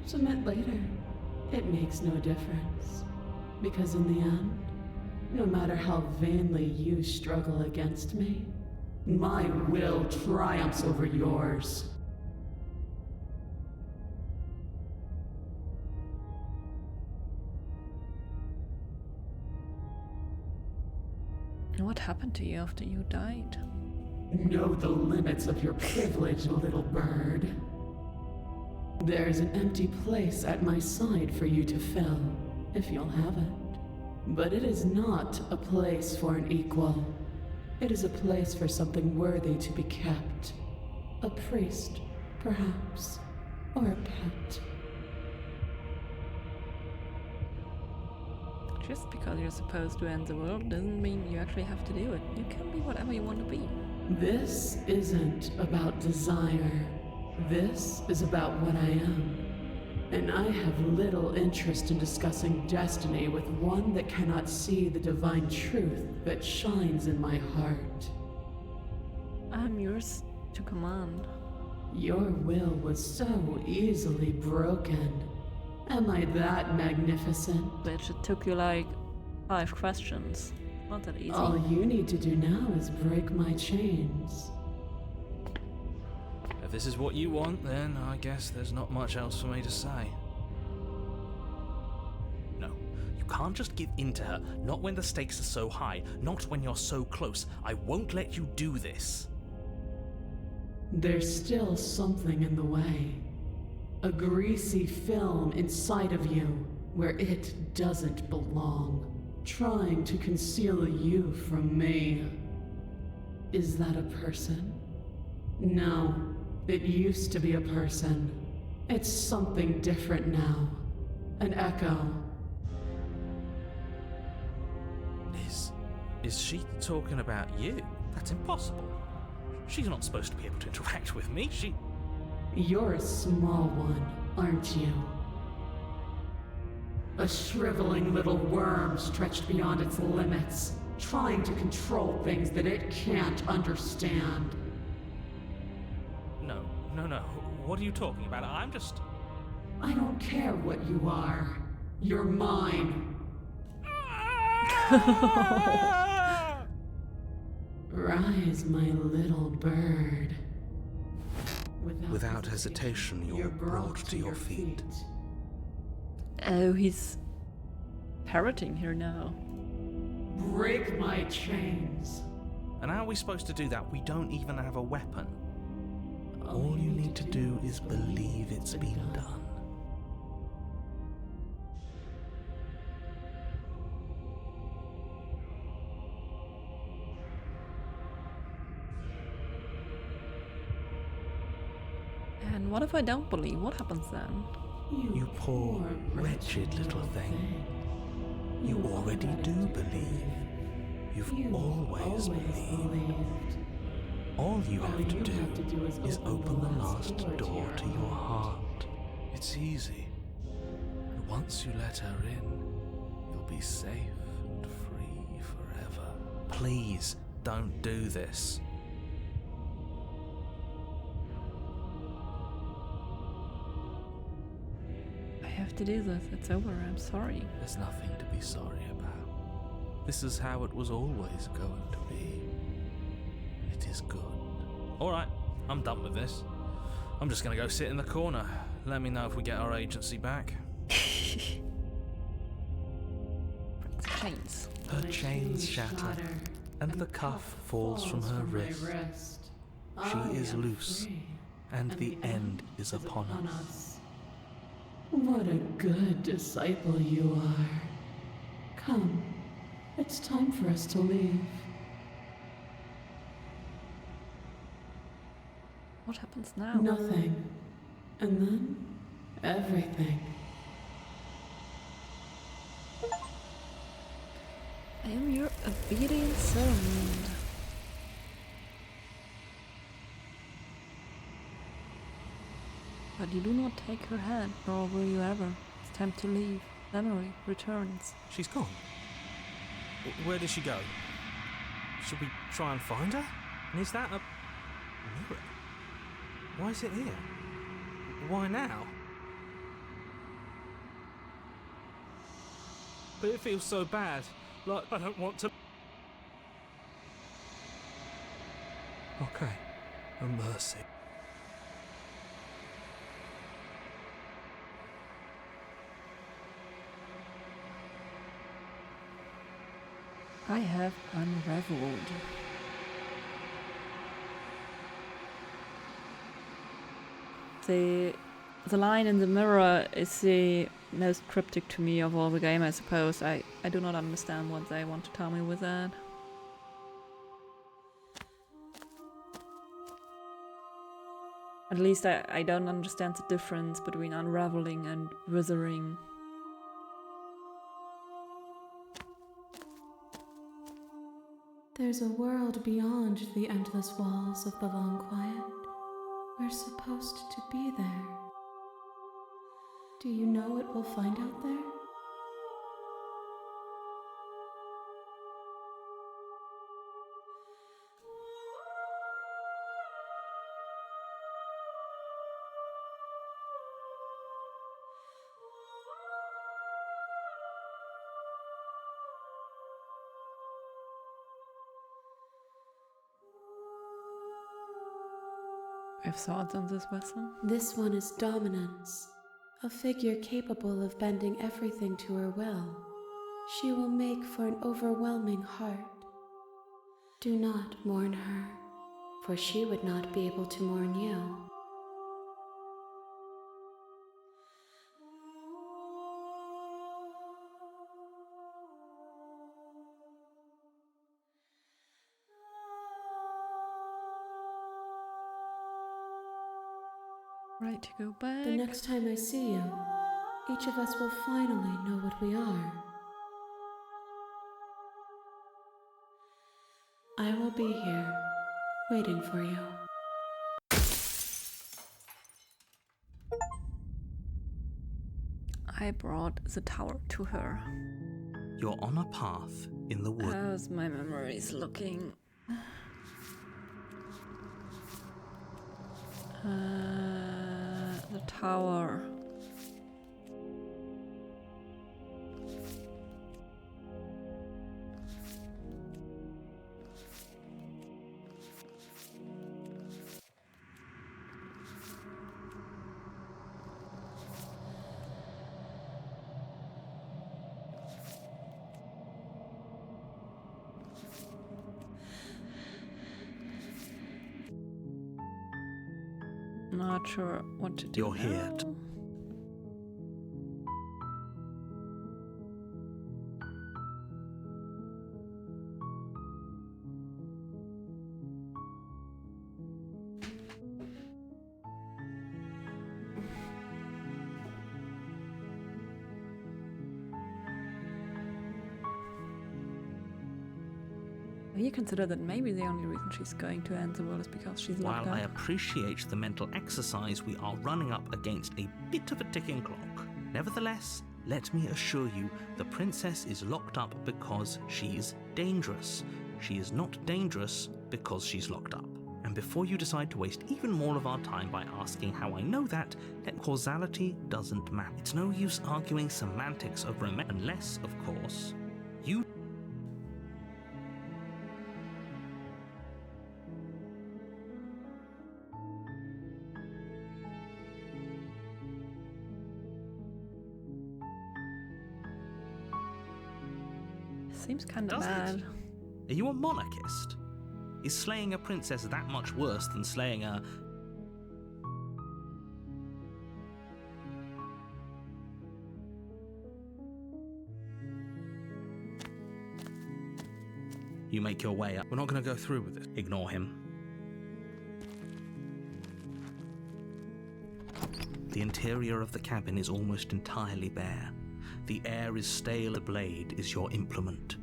submit later. It makes no difference. Because in the end, no matter how vainly you struggle against me, My will triumphs over yours. And what happened to you after you died? Know the limits of your privilege, little bird. There's an empty place at my side for you to fill, if you'll have it. But it is not a place for an equal. It is a place for something worthy to be kept. A priest, perhaps, or a pet. Just because you're supposed to end the world doesn't mean you actually have to do it. You can be whatever you want to be. This isn't about desire. This is about what I am. And I have little interest in discussing destiny with one that cannot see the divine truth that shines in my heart. I'm yours to command. Your will was so easily broken. Am I that magnificent? Bitch, it took you like 5 questions. Not that easy. All you need to do now is break my chains. If this is what you want, then I guess there's not much else for me to say. No, you can't just give in to her. Not when the stakes are so high. Not when you're so close. I won't let you do this. There's still something in the way. A greasy film inside of you where it doesn't belong. Trying to conceal you from me. Is that a person? No, it used to be a person. It's something different now. An echo. Is she talking about you? That's impossible. She's not supposed to be able to interact with me. You're a small one, aren't you? A shriveling little worm stretched beyond its limits, trying to control things that it can't understand. No. What are you talking about? I don't care what you are. You're mine. Rise, my little bird. Without hesitation, you're brought to your feet. Oh, he's parroting her now. Break my chains. And how are we supposed to do that? We don't even have a weapon. All you need to do is believe it's been done. And what if I don't believe? What happens then? You poor, wretched little thing. You already do believe. You've always believed. All you have to do is open the last door to your heart. It's easy. And once you let her in, you'll be safe and free forever. Please, don't do this. I have to do this. It's over. I'm sorry. There's nothing to be sorry about. This is how it was always going to be. It is good. Alright, I'm done with this. I'm just gonna go sit in the corner. Let me know if we get our agency back. Chains. Her chains shatter, and the cuff falls from her wrist. She is loose, and the end is upon us. What a good disciple you are. Come, it's time for us to leave. What happens now? Nothing. And then, everything. I am your obedient servant. But you do not take her hand, nor will you ever. It's time to leave. Memory returns. She's gone. Where did she go? Should we try and find her? And is that a mirror? Why is it here? Why now? But it feels so bad. Like, I don't want to... Okay. A mercy. I have unraveled. The line in the mirror is the most cryptic to me of all the game, I suppose. I do not understand what they want to tell me with that. At least I don't understand the difference between unraveling and withering. There's a world beyond the endless walls of the long quiet. We're supposed to be there. Do you know what we'll find out there? I have thoughts on this vessel. This one is dominance, a figure capable of bending everything to her will. She will make for an overwhelming heart. Do not mourn her, for she would not be able to mourn you. Right to go back. The next time I see you, each of us will finally know what we are. I will be here, waiting for you. I brought the tower to her. You're on a path in the wood. How's my memories looking? The tower. Not sure what to do. You're here. now. You consider that maybe the only reason she's going to end the world is because she's locked While I up. appreciate the mental exercise, we are running up against a bit of a ticking clock. Nevertheless, let me assure you, the princess is locked up because she's dangerous. She is not dangerous because she's locked up. And before you decide to waste even more of our time by asking how I know that, causality doesn't matter. It's no use arguing semantics of unless, of course, you Seems kind of Does bad. Are you a monarchist? Is slaying a princess that much worse than slaying a... You make your way up. We're not going to go through with it. Ignore him. The interior of the cabin is almost entirely bare. The air is stale. The blade is your implement.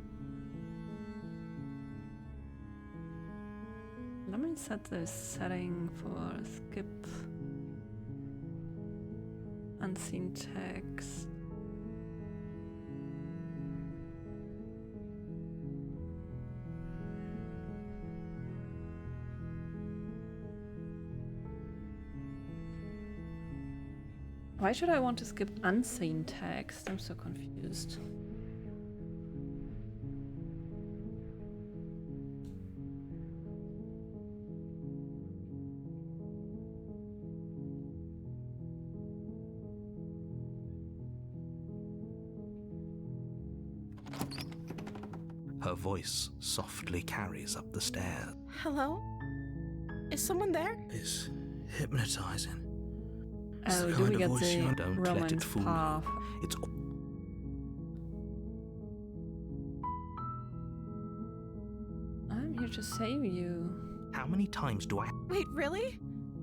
Let me set the setting for skip unseen text. Why should I want to skip unseen text? I'm so confused. Her voice softly carries up the stairs. Hello? Is someone there? It's hypnotizing. It's Oh, the do kind we of get voice you the don't let it romance fool you. path? It's I'm here to save you. how many times do I? Wait, really?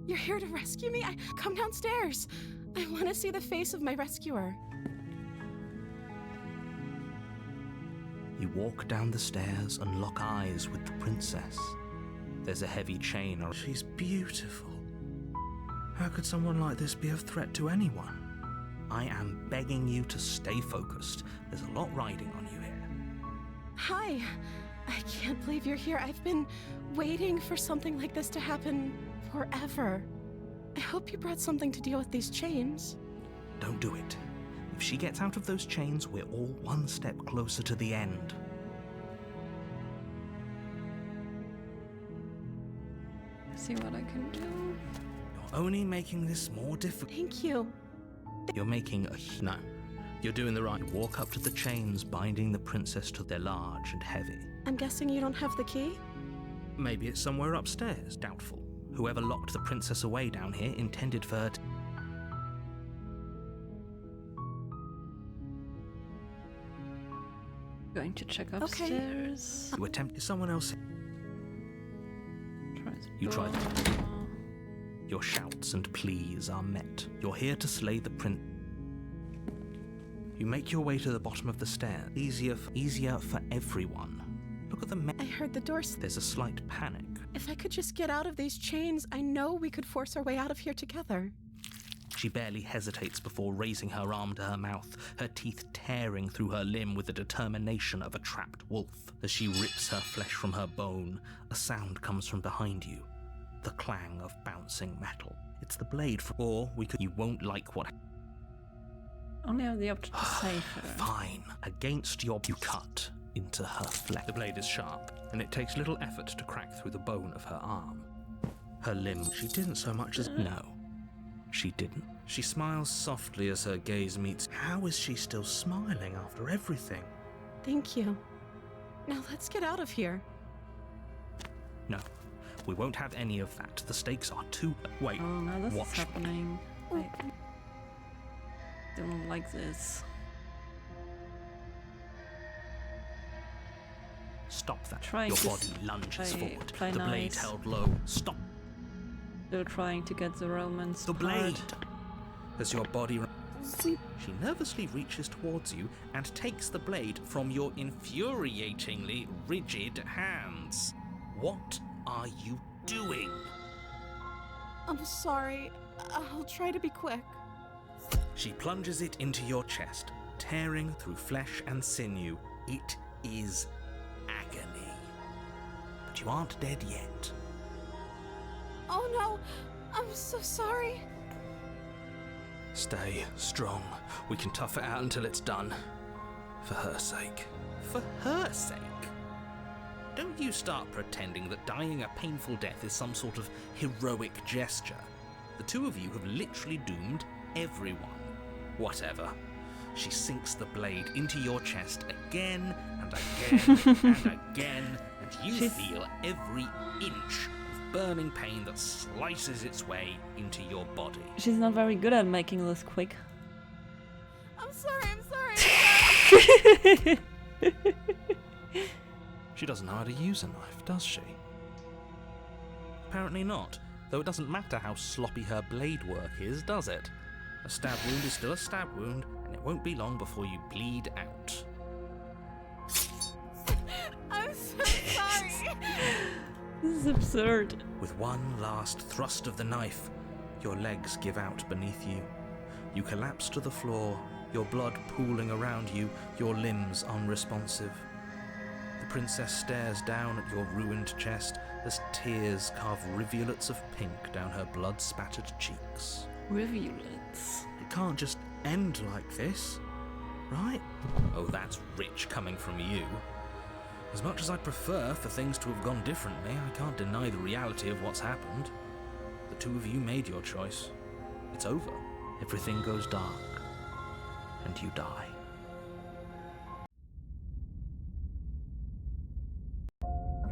You're here to rescue me? Come downstairs. I want to see the face of my rescuer. You walk down the stairs and lock eyes with the princess. There's a heavy chain. She's beautiful. How could someone like this be a threat to anyone? I am begging you to stay focused. There's a lot riding on you here. Hi. I can't believe you're here. I've been waiting for something like this to happen forever. I hope you brought something to deal with these chains. Don't do it. If she gets out of those chains, we're all one step closer to the end. See what I can do. You're only making this more difficult. Thank you. You're making a... No. You're doing the right. Walk up to the chains binding the princess to... They're large and heavy. I'm guessing you don't have the key? Maybe it's somewhere upstairs. Doubtful. Whoever locked the princess away down here intended for her to... Going to check upstairs. You attempt someone else. Try the You tried door. it. Your shouts and pleas are met. You're here to slay the prince. You make your way to the bottom of the stair. Easier for everyone. Look at the I heard the door. There's a slight panic. If I could just get out of these chains, I know we could force our way out of here together. She barely hesitates before raising her arm to her mouth, her teeth tearing through her limb with the determination of a trapped wolf. As she rips her flesh from her bone, a sound comes from behind you. The clang of bouncing metal. It's the blade from... Or we could... You won't like what... Only have the option to save her. Fine. Against your... You cut into her flesh. The blade is sharp, and it takes little effort to crack through the bone of her arm. Her limb... She didn't so much as... No. She didn't. She smiles softly as her gaze meets... How is she still smiling after everything? Thank you. Now let's get out of here. No. We won't have any of that. The stakes are too... Wait. Oh, now this watch is happening. I don't like this. Stop that. Trying Your to body lunges forward. play The blade nice. held low. Stop. Still trying to get the romance The part. blade. As your body... She nervously reaches towards you and takes the blade from your infuriatingly rigid hands. What are you doing? I'm sorry. I'll try to be quick. She plunges it into your chest, tearing through flesh and sinew. It is agony. But you aren't dead yet. Oh no! I'm so sorry. Stay strong. We can tough it out until it's done. For her sake. For her sake? Don't you start pretending that dying a painful death is some sort of heroic gesture. The two of you have literally doomed everyone. Whatever. She sinks the blade into your chest again and again and again, and you feel every inch of burning pain that slices its way into your body. She's not very good at making this quick. I'm sorry. She doesn't know how to use a knife, does she? Apparently not, though it doesn't matter how sloppy her blade work is, does it? A stab wound is still a stab wound, and it won't be long before you bleed out. I'm so sorry. This is absurd. With one last thrust of the knife, your legs give out beneath you. You collapse to the floor, your blood pooling around you, your limbs unresponsive. The princess stares down at your ruined chest as tears carve rivulets of pink down her blood-spattered cheeks. Rivulets. It can't just end like this, right? Oh, that's rich coming from you. As much as I'd prefer for things to have gone differently, I can't deny the reality of what's happened. The two of you made your choice. It's over. Everything goes dark, and you die.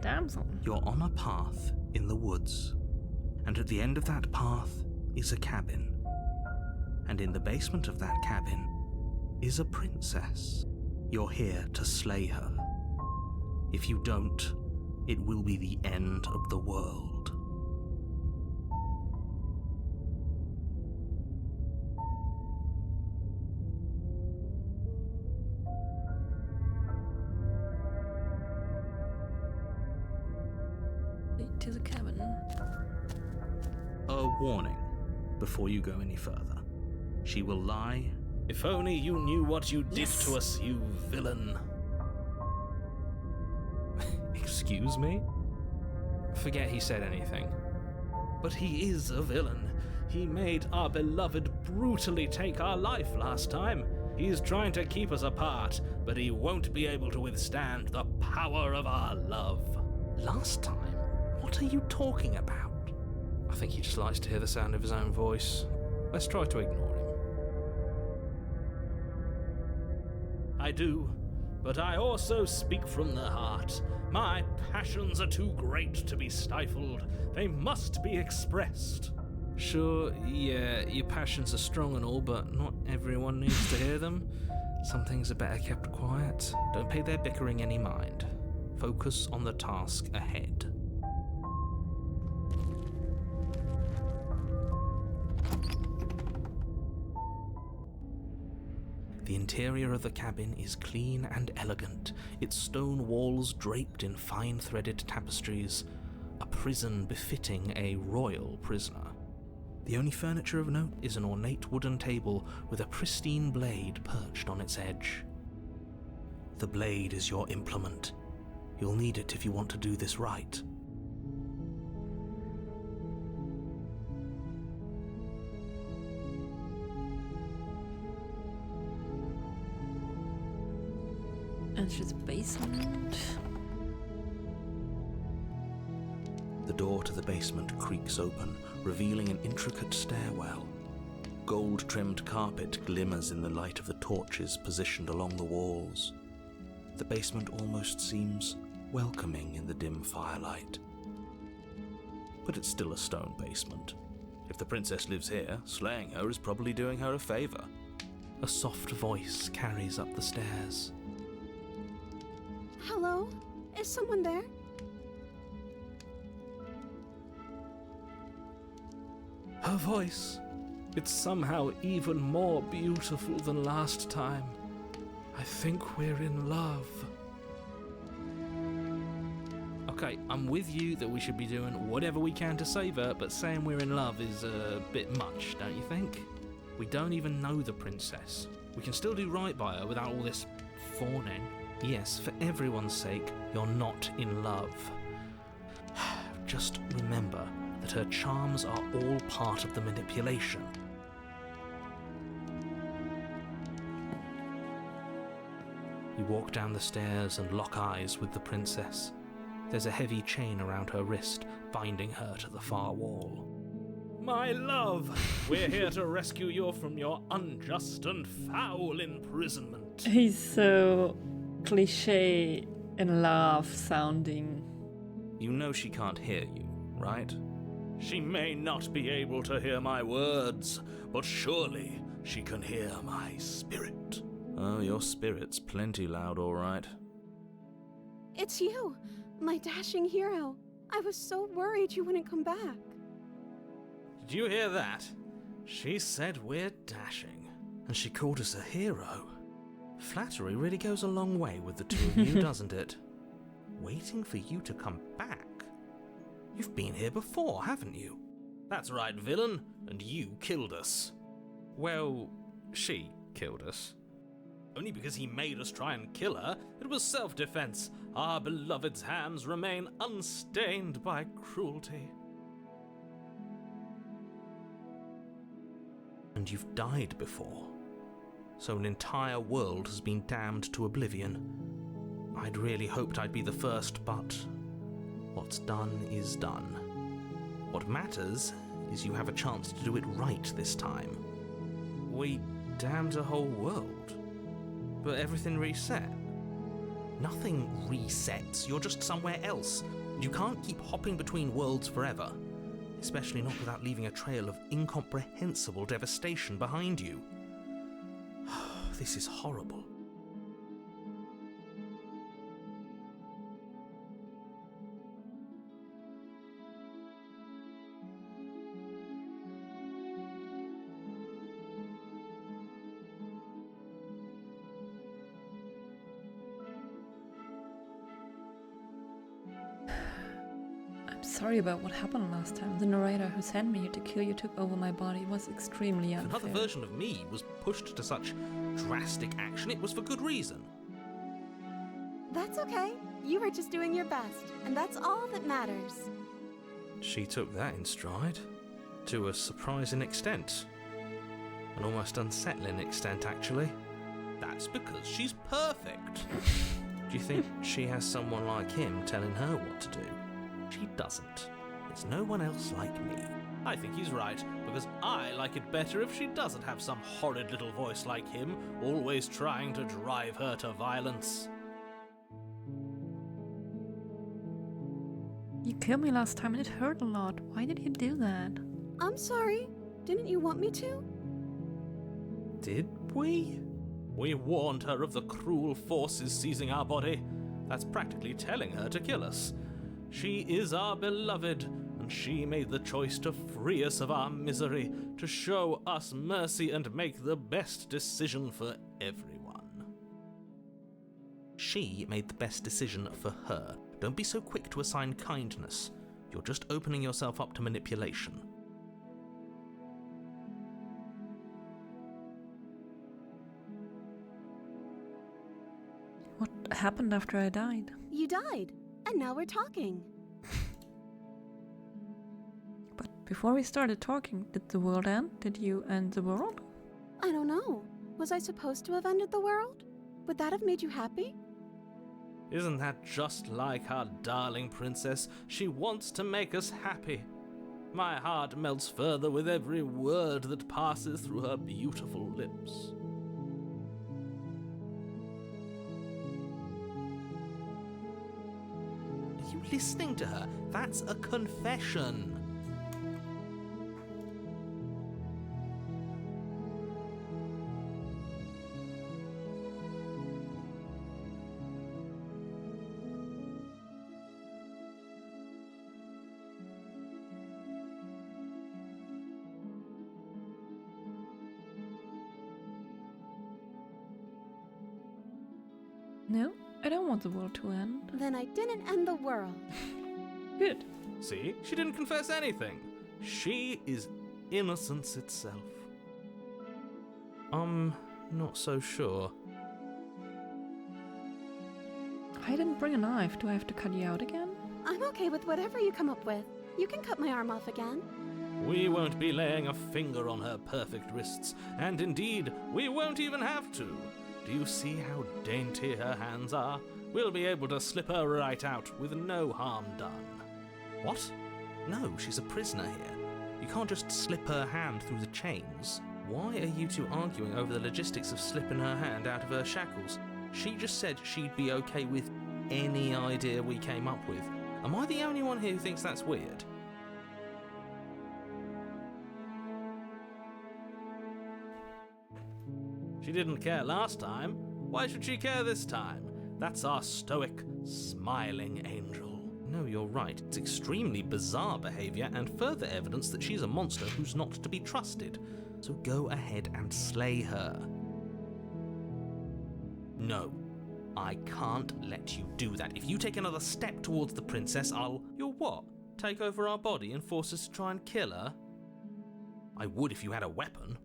damsel. You're on a path in the woods, and at the end of that path is a cabin. And in the basement of that cabin is a princess. You're here to slay her. If you don't, it will be the end of the world. Lead to the cabin. A warning before you go any further. She will lie. If only you knew what you did Yes. to us, you villain. Excuse me? Forget he said anything. But he is a villain. He made our beloved brutally take our life last time. He's trying to keep us apart, but he won't be able to withstand the power of our love. Last time? What are you talking about? I think he just likes to hear the sound of his own voice. Let's try to ignore him. I do, but I also speak from the heart. My passions are too great to be stifled. They must be expressed. Sure, yeah, your passions are strong and all, but not everyone needs to hear them. Some things are better kept quiet. Don't pay their bickering any mind. Focus on the task ahead. The interior of the cabin is clean and elegant, its stone walls draped in fine-threaded tapestries, a prison befitting a royal prisoner. The only furniture of note is an ornate wooden table with a pristine blade perched on its edge. The blade is your implement. You'll need it if you want to do this right. Enter the basement. The door to the basement creaks open, revealing an intricate stairwell. Gold-trimmed carpet glimmers in the light of the torches positioned along the walls. The basement almost seems welcoming in the dim firelight. But it's still a stone basement. If the princess lives here, slaying her is probably doing her a favor. A soft voice carries up the stairs. Hello? Is someone there? Her voice. It's somehow even more beautiful than last time. I think we're in love. Okay, I'm with you that we should be doing whatever we can to save her, but saying we're in love is a bit much, don't you think? We don't even know the princess. We can still do right by her without all this fawning. Yes, for everyone's sake, you're not in love. Just remember that her charms are all part of the manipulation. You walk down the stairs and lock eyes with the princess. There's a heavy chain around her wrist, binding her to the far wall. My love, we're here to rescue you from your unjust and foul imprisonment. He's so cliché and love sounding. You know she can't hear you, right? She may not be able to hear my words, but surely she can hear my spirit. Oh, your spirit's plenty loud, all right. It's you, my dashing hero. I was so worried you wouldn't come back. Did you hear that? She said we're dashing. And she called us a hero. Flattery really goes a long way with the two of you, doesn't it? Waiting for you to come back. You've been here before, haven't you? That's right, villain, and you killed us. Well, she killed us. Only because he made us try and kill her. It was self-defense. Our beloved's hands remain unstained by cruelty. And you've died before. So an entire world has been damned to oblivion. I'd really hoped I'd be the first, but what's done is done. What matters is you have a chance to do it right this time. We damned a whole world, but everything reset. Nothing resets, you're just somewhere else. You can't keep hopping between worlds forever, especially not without leaving a trail of incomprehensible devastation behind you. This is horrible. Sorry about what happened last time. The narrator who sent me here to kill you took over my body. It was extremely unfair. Another version of me was pushed to such drastic action, it was for good reason. That's okay. You were just doing your best, and that's all that matters. She took that in stride. To a surprising extent. An almost unsettling extent, actually. That's because she's perfect. Do you think she has someone like him telling her what to do? She doesn't. There's no one else like me. I think he's right, because I like it better if she doesn't have some horrid little voice like him, always trying to drive her to violence. You killed me last time and it hurt a lot. Why did you do that? I'm sorry. Didn't you want me to? Did we? We warned her of the cruel forces seizing our body. That's practically telling her to kill us. She is our beloved, and she made the choice to free us of our misery, to show us mercy and make the best decision for everyone. She made the best decision for her. Don't be so quick to assign kindness. You're just opening yourself up to manipulation. What happened after I died? You died, and now we're talking. But before we started talking, did the world end? Did you end the world? I don't know. Was I supposed to have ended the world? Would that have made you happy? Isn't that just like our darling princess? She wants to make us happy. My heart melts further with every word that passes through her beautiful lips. Are you listening to her? That's a confession. No, I don't want the world to end. Then I didn't end the world. Good. See? She didn't confess anything. She is innocence itself. I'm not so sure. I didn't bring a knife. Do I have to cut you out again? I'm okay with whatever you come up with. You can cut my arm off again. We won't be laying a finger on her perfect wrists, and indeed, we won't even have to. Do you see how dainty her hands are? We'll be able to slip her right out with no harm done. What? No, she's a prisoner here. You can't just slip her hand through the chains. Why are you two arguing over the logistics of slipping her hand out of her shackles? She just said she'd be okay with any idea we came up with. Am I the only one here who thinks that's weird? She didn't care last time. Why should she care this time? That's our stoic, smiling angel. No, you're right. It's extremely bizarre behaviour and further evidence that she's a monster who's not to be trusted. So go ahead and slay her. No, I can't let you do that. If you take another step towards the princess, I'll... You'll what? Take over our body and force us to try and kill her? I would if you had a weapon.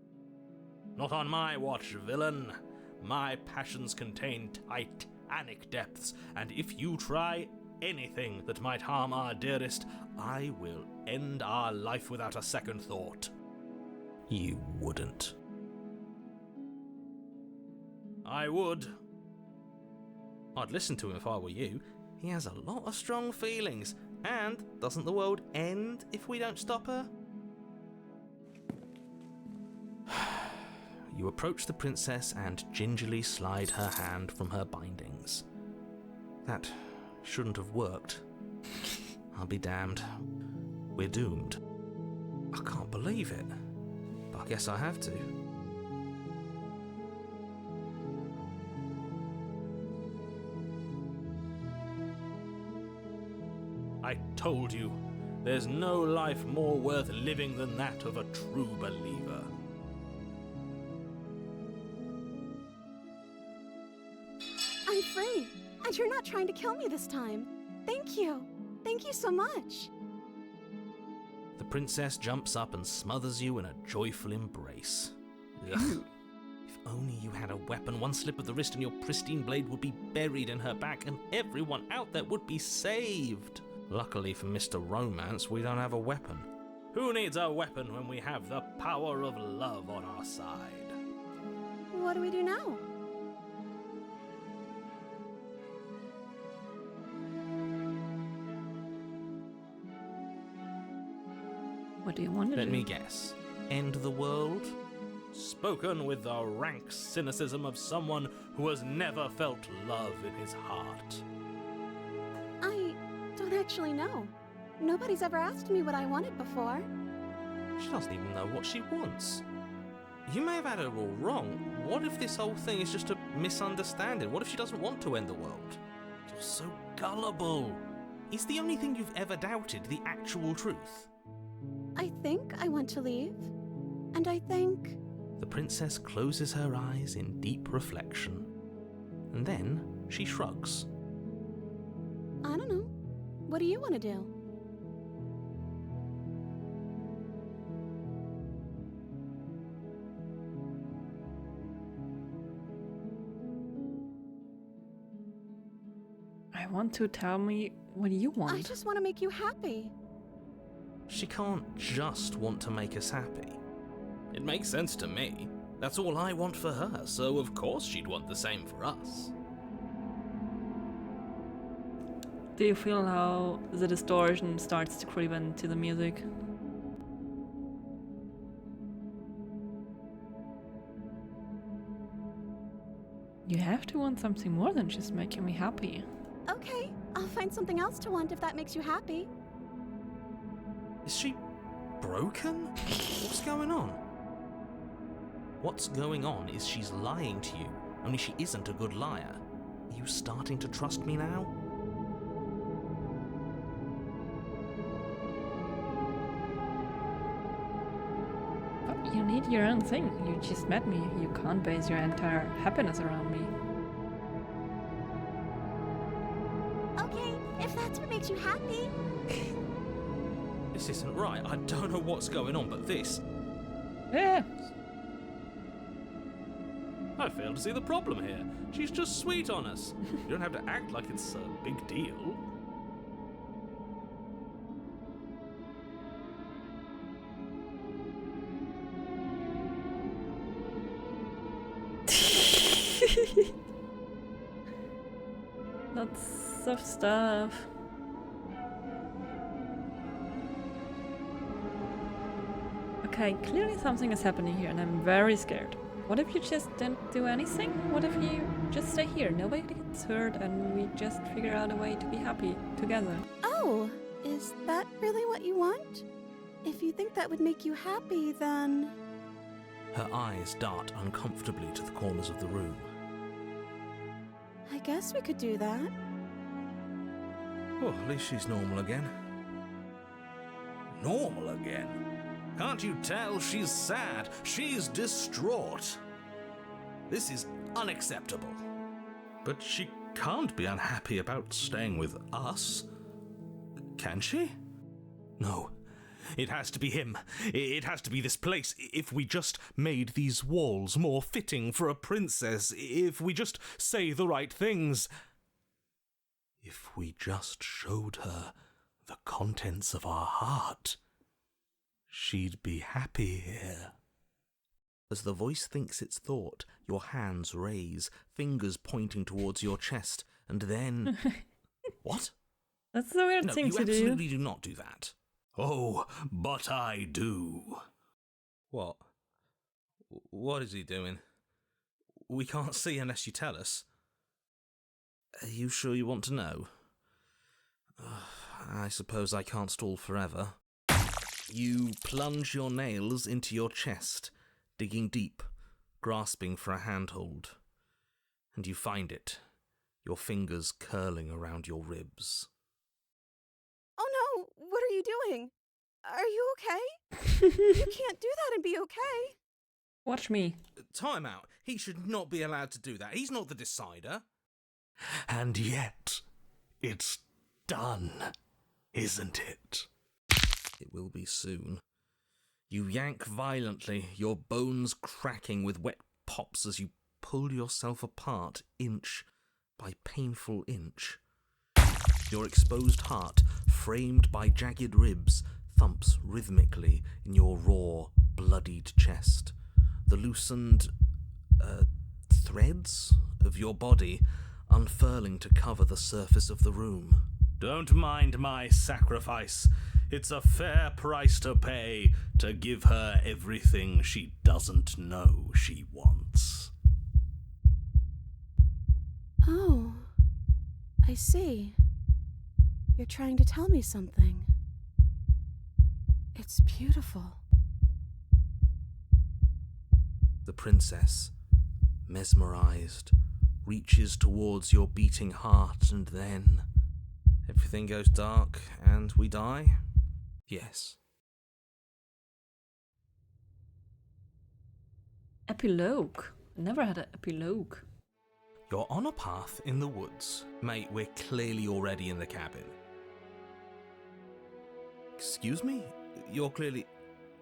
Not on my watch, villain. My passions contain titanic depths, and if you try anything that might harm our dearest, I will end our life without a second thought. You wouldn't. I would. I'd listen to him if I were you. He has a lot of strong feelings. And doesn't the world end if we don't stop her? You approach the princess and gingerly slide her hand from her bindings. That shouldn't have worked. I'll be damned. We're doomed. I can't believe it. But I guess I have to. I told you, there's no life more worth living than that of a true believer. I'm free, and you're not trying to kill me this time. Thank you. Thank you so much. The princess jumps up and smothers you in a joyful embrace. Ugh. If only you had a weapon, one slip of the wrist and your pristine blade would be buried in her back and everyone out there would be saved. Luckily for Mr. Romance, we don't have a weapon. Who needs a weapon when we have the power of love on our side? What do we do now? What do you want to do? Let me guess. End the world? Spoken with the rank cynicism of someone who has never felt love in his heart. I don't actually know. Nobody's ever asked me what I wanted before. She doesn't even know what she wants. You may have had her all wrong. What if this whole thing is just a misunderstanding? What if she doesn't want to end the world? You're so gullible. Is the only thing you've ever doubted the actual truth? I think I want to leave. And I think... The princess closes her eyes in deep reflection. And then she shrugs. I don't know. What do you want to do? I want to tell me what you want. I just want to make you happy. She can't just want to make us happy. It makes sense to me. That's all I want for her, so of course she'd want the same for us. Do you feel how the distortion starts to creep into the music? You have to want something more than just making me happy. Okay, I'll find something else to want if that makes you happy. Is she broken? What's going on? What's going on is she's lying to you, only she isn't a good liar. Are you starting to trust me now? But you need your own thing. You just met me. You can't base your entire happiness around me. Okay, if that's what makes you happy. This isn't right. I don't know what's going on, but this... Yeah. I fail to see the problem here. She's just sweet on us. You don't have to act like it's a big deal. Lots of stuff. Okay, clearly something is happening here and I'm very scared. What if you just didn't do anything? What if you just stay here, nobody gets hurt and we just figure out a way to be happy together? Oh, is that really what you want? If you think that would make you happy, then... Her eyes dart uncomfortably to the corners of the room. I guess we could do that. Oh, at least she's normal again. Normal again? Can't you tell she's sad? She's distraught. This is unacceptable. But she can't be unhappy about staying with us. Can she? No. It has to be him. It has to be this place. If we just made these walls more fitting for a princess, if we just say the right things, if we just showed her the contents of our heart, she'd be happy here. As the voice thinks its thought, your hands raise, fingers pointing towards your chest, and then... What? That's a weird thing to do. No, you absolutely do not do that. Oh, but I do. What? What is he doing? We can't see unless you tell us. Are you sure you want to know? I suppose I can't stall forever. You plunge your nails into your chest, digging deep, grasping for a handhold. And you find it, your fingers curling around your ribs. Oh no, what are you doing? Are you okay? You can't do that and be okay. Watch me. Time out. He should not be allowed to do that. He's not the decider. And yet, it's done, isn't it? It will be soon. You yank violently, your bones cracking with wet pops as you pull yourself apart inch by painful inch. Your exposed heart, framed by jagged ribs, thumps rhythmically in your raw, bloodied chest. The loosened threads of your body unfurling to cover the surface of the room. Don't mind my sacrifice. It's a fair price to pay to give her everything she doesn't know she wants. Oh, I see. You're trying to tell me something. It's beautiful. The princess, mesmerized, reaches towards your beating heart, and then everything goes dark and we die? Yes. Epilogue. Never had an epilogue. You're on a path in the woods. Mate, we're clearly already in the cabin. Excuse me? You're clearly...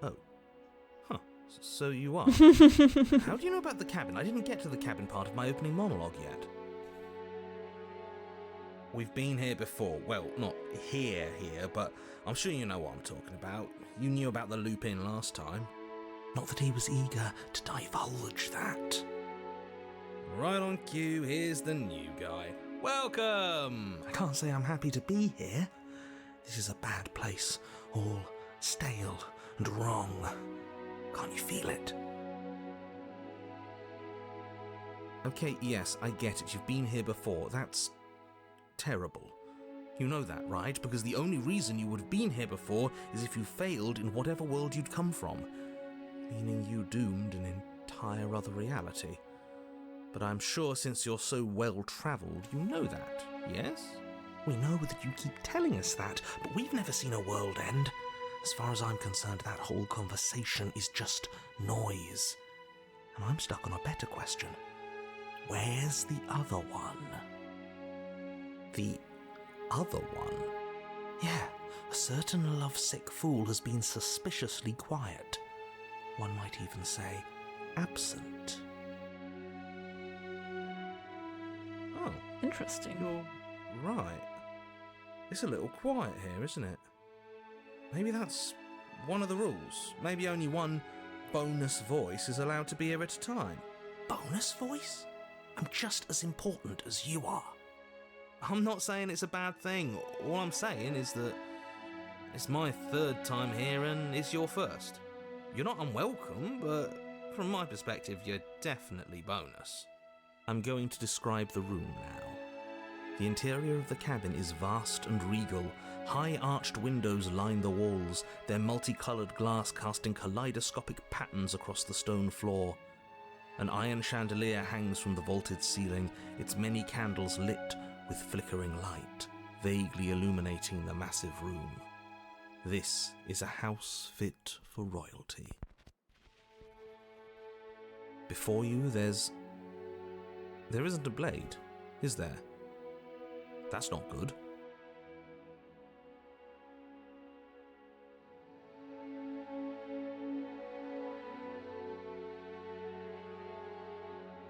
Oh. Huh. So you are. How do you know about the cabin? I didn't get to the cabin part of my opening monologue yet. We've been here before. Well, not here, but I'm sure you know what I'm talking about. You knew about the loop-in last time. Not that he was eager to divulge that. Right on cue, here's the new guy. Welcome! I can't say I'm happy to be here. This is a bad place, all stale and wrong. Can't you feel it? Okay, yes, I get it. You've been here before. That's terrible. You know that, right? Because the only reason you would have been here before is if you failed in whatever world you'd come from, meaning you doomed an entire other reality. But I'm sure since you're so well-travelled, you know that, yes? We know that you keep telling us that, but we've never seen a world end. As far as I'm concerned, that whole conversation is just noise. And I'm stuck on a better question. Where's the other one? The other one? Yeah, a certain lovesick fool has been suspiciously quiet. One might even say, absent. Oh. Interesting. You're right. It's a little quiet here, isn't it? Maybe that's one of the rules. Maybe only one bonus voice is allowed to be here at a time. Bonus voice? I'm just as important as you are. I'm not saying it's a bad thing. All I'm saying is that it's my third time here and it's your first. You're not unwelcome, but from my perspective, you're definitely bonus. I'm going to describe the room now. The interior of the cabin is vast and regal. High arched windows line the walls, their multicoloured glass casting kaleidoscopic patterns across the stone floor. An iron chandelier hangs from the vaulted ceiling, its many candles lit with flickering light, vaguely illuminating the massive room. This is a house fit for royalty. Before you, there isn't a blade, is there? That's not good.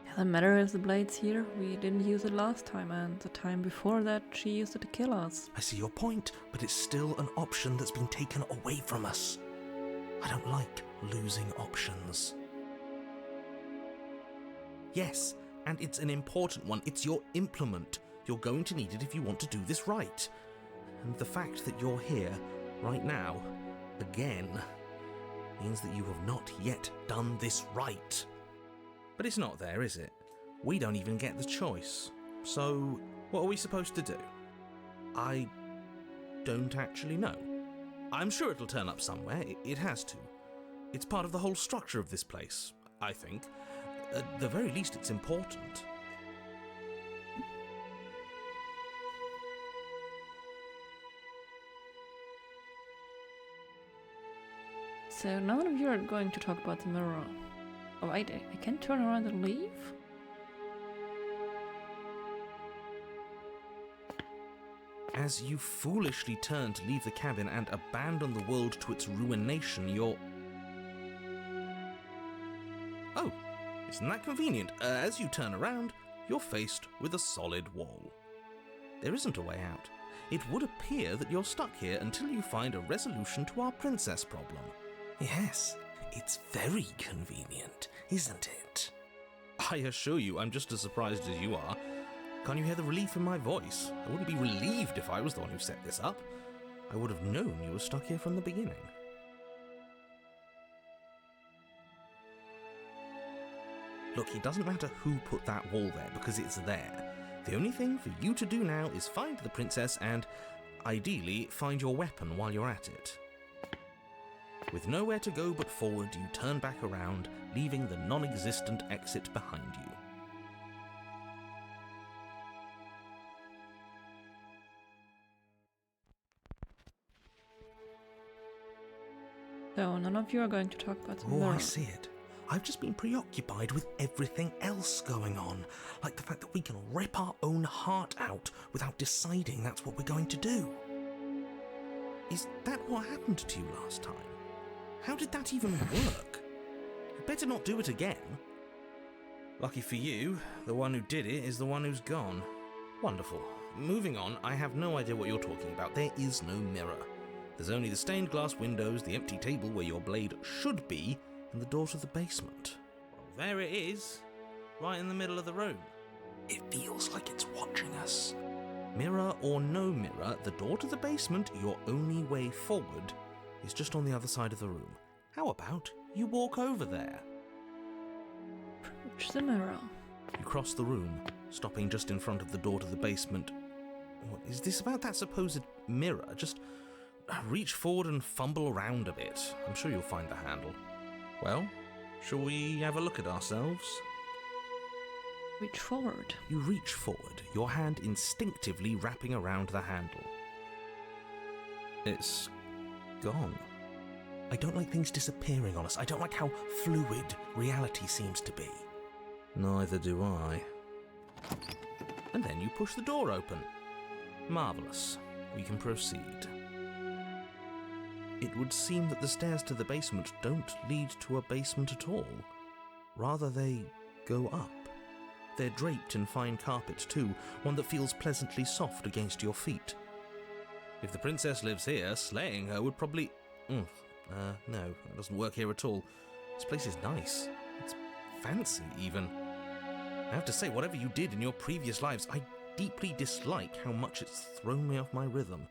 Doesn't matter if the blade's here. We didn't use it last time, and the time before that, she used it to kill us. I see your point, but it's still an option that's been taken away from us. I don't like losing options. Yes, and it's an important one. It's your implement. You're going to need it if you want to do this right. And the fact that you're here, right now, again, means that you have not yet done this right. But it's not there, is it? We don't even get the choice. So, What are we supposed to do? I don't actually know. I'm sure it'll turn up somewhere. It has to. It's part of the whole structure of this place, I think. At the very least, it's important. So none of you are going to talk about the mirror. Oh wait, I can turn around and leave? As you foolishly turn to leave the cabin and abandon the world to its ruination, you're... Oh, isn't that convenient? As you turn around, you're faced with a solid wall. There isn't a way out. It would appear that you're stuck here until you find a resolution to our princess problem. Yes, it's very convenient, isn't it? I assure you, I'm just as surprised as you are. Can't you hear the relief in my voice? I wouldn't be relieved if I was the one who set this up. I would have known you were stuck here from the beginning. Look, it doesn't matter who put that wall there, because it's there. The only thing for you to do now is find the princess and, ideally, find your weapon while you're at it. With nowhere to go but forward, you turn back around, leaving the non-existent exit behind you. So none of you are going to talk about the mirror. Oh, I see it. I've just been preoccupied with everything else going on, like the fact that we can rip our own heart out without deciding that's what we're going to do. Is that what happened to you last time? How did that even work? You better not do it again. Lucky for you, the one who did it is the one who's gone. Wonderful. Moving on, I have no idea what you're talking about. There is no mirror. There's only the stained glass windows, the empty table where your blade should be, and the door to the basement. Well, there it is, right in the middle of the room. It feels like it's watching us. Mirror or no mirror, the door to the basement, your only way forward, is just on the other side of the room. How about you walk over there? Approach the mirror. You cross the room, stopping just in front of the door to the basement. What is this about that supposed mirror? Just reach forward and fumble around a bit. I'm sure you'll find the handle. Well, shall we have a look at ourselves? Reach forward. You reach forward, your hand instinctively wrapping around the handle. It's gone. I don't like things disappearing on us. I don't like how fluid reality seems to be. Neither do I. And then you push the door open. Marvellous. We can proceed. It would seem that the stairs to the basement don't lead to a basement at all. Rather, they go up. They're draped in fine carpet too, one that feels pleasantly soft against your feet. If the princess lives here, slaying her would probably... no, that doesn't work here at all. This place is nice. It's fancy, even. I have to say, whatever you did in your previous lives, I deeply dislike how much it's thrown me off my rhythm.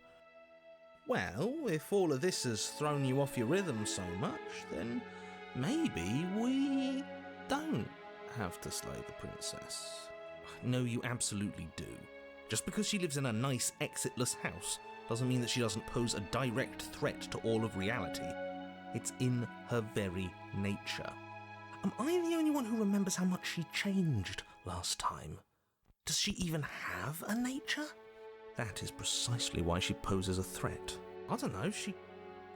Well, if all of this has thrown you off your rhythm so much, then maybe we don't have to slay the princess. No, you absolutely do. Just because she lives in a nice, exitless house doesn't mean that she doesn't pose a direct threat to all of reality. It's in her very nature. Am I the only one who remembers how much she changed last time? Does she even have a nature? That is precisely why she poses a threat. I don't know, she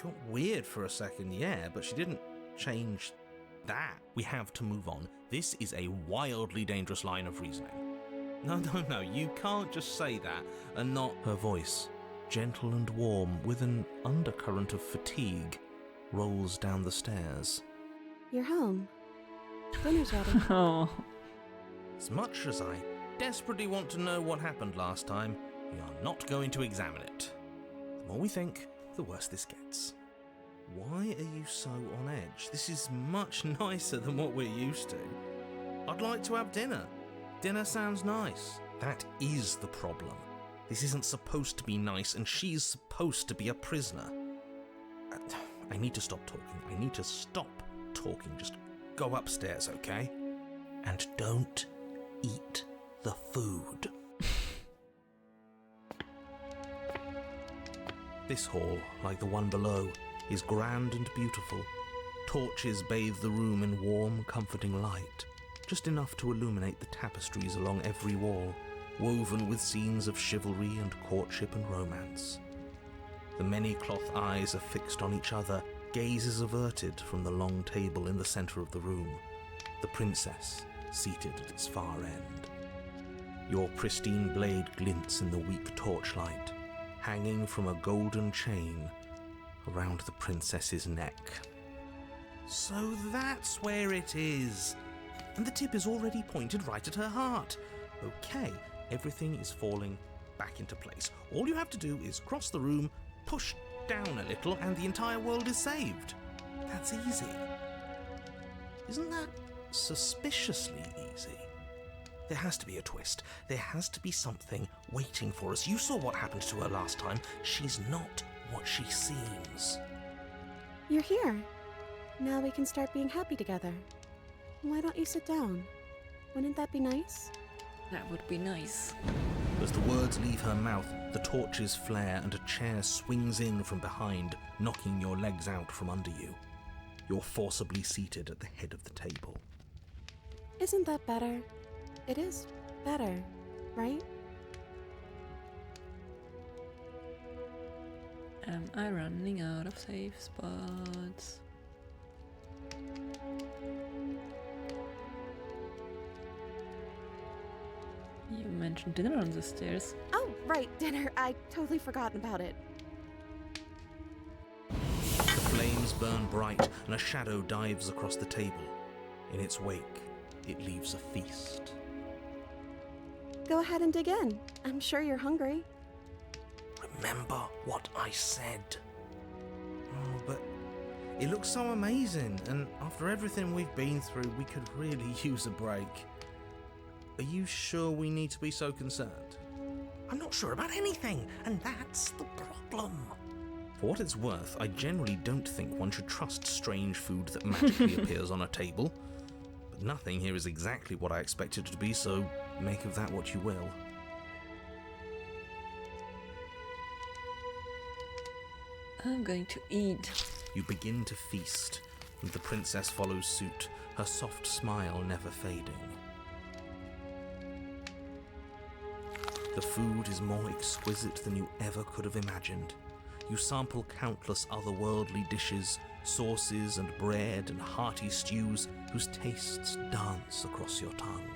got weird for a second, yeah, but she didn't change that. We have to move on. This is a wildly dangerous line of reasoning. No, you can't just say that and not... Her voice, gentle and warm, with an undercurrent of fatigue, rolls down the stairs. You're home. Dinner's ready. Oh. As much as I desperately want to know what happened last time, we are not going to examine it. The more we think, the worse this gets. Why are you so on edge? This is much nicer than what we're used to. I'd like to have dinner. Dinner sounds nice. That is the problem. This isn't supposed to be nice, and she's supposed to be a prisoner. I need to stop talking. I need to stop talking. Just go upstairs, okay? And don't eat the food. This hall, like the one below, is grand and beautiful. Torches bathe the room in warm, comforting light, just enough to illuminate the tapestries along every wall, woven with scenes of chivalry and courtship and romance. The many cloth eyes are fixed on each other, gazes averted from the long table in the centre of the room, the princess seated at its far end. Your pristine blade glints in the weak torchlight, hanging from a golden chain around the princess's neck. So that's where it is! And the tip is already pointed right at her heart. Okay, everything is falling back into place. All you have to do is cross the room, push down a little, and the entire world is saved. That's easy. Isn't that suspiciously easy? There has to be a twist. There has to be something waiting for us. You saw what happened to her last time. She's not what she seems. You're here. Now we can start being happy together. Why don't you sit down? Wouldn't that be nice? That would be nice. As the words leave her mouth, the torches flare and a chair swings in from behind, knocking your legs out from under you. You're forcibly seated at the head of the table. Isn't that better? It is better, right? Am I running out of safe spots? You mentioned dinner on the stairs. Oh, right, dinner. I totally forgotten about it. The flames burn bright and a shadow dives across the table. In its wake, it leaves a feast. Go ahead and dig in. I'm sure you're hungry. Remember what I said. Oh, but it looks so amazing, and after everything we've been through, we could really use a break. Are you sure we need to be so concerned? I'm not sure about anything, and that's the problem. For what it's worth, I generally don't think one should trust strange food that magically appears on a table. But nothing here is exactly what I expected it to be, so make of that what you will. I'm going to eat. You begin to feast, and the princess follows suit, her soft smile never fading. The food is more exquisite than you ever could have imagined. You sample countless otherworldly dishes, sauces and bread and hearty stews whose tastes dance across your tongue.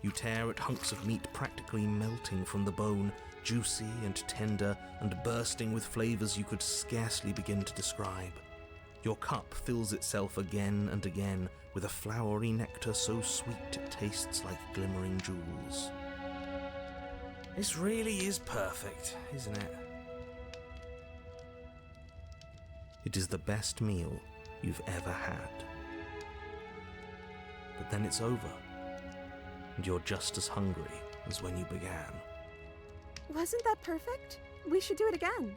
You tear at hunks of meat practically melting from the bone, juicy and tender and bursting with flavors you could scarcely begin to describe. Your cup fills itself again and again with a flowery nectar so sweet it tastes like glimmering jewels. This really is perfect, isn't it? It is the best meal you've ever had. But then it's over, and you're just as hungry as when you began. Wasn't that perfect? We should do it again.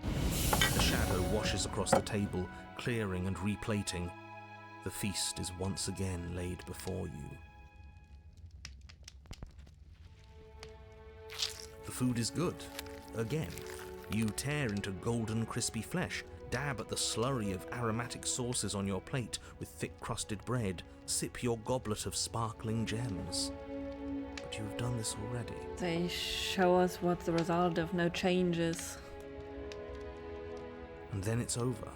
A shadow washes across the table, clearing and replating. The feast is once again laid before you. The food is good. Again, you tear into golden crispy flesh, dab at the slurry of aromatic sauces on your plate with thick-crusted bread, sip your goblet of sparkling gems. But you've done this already. They show us what's the result of no changes. And then it's over,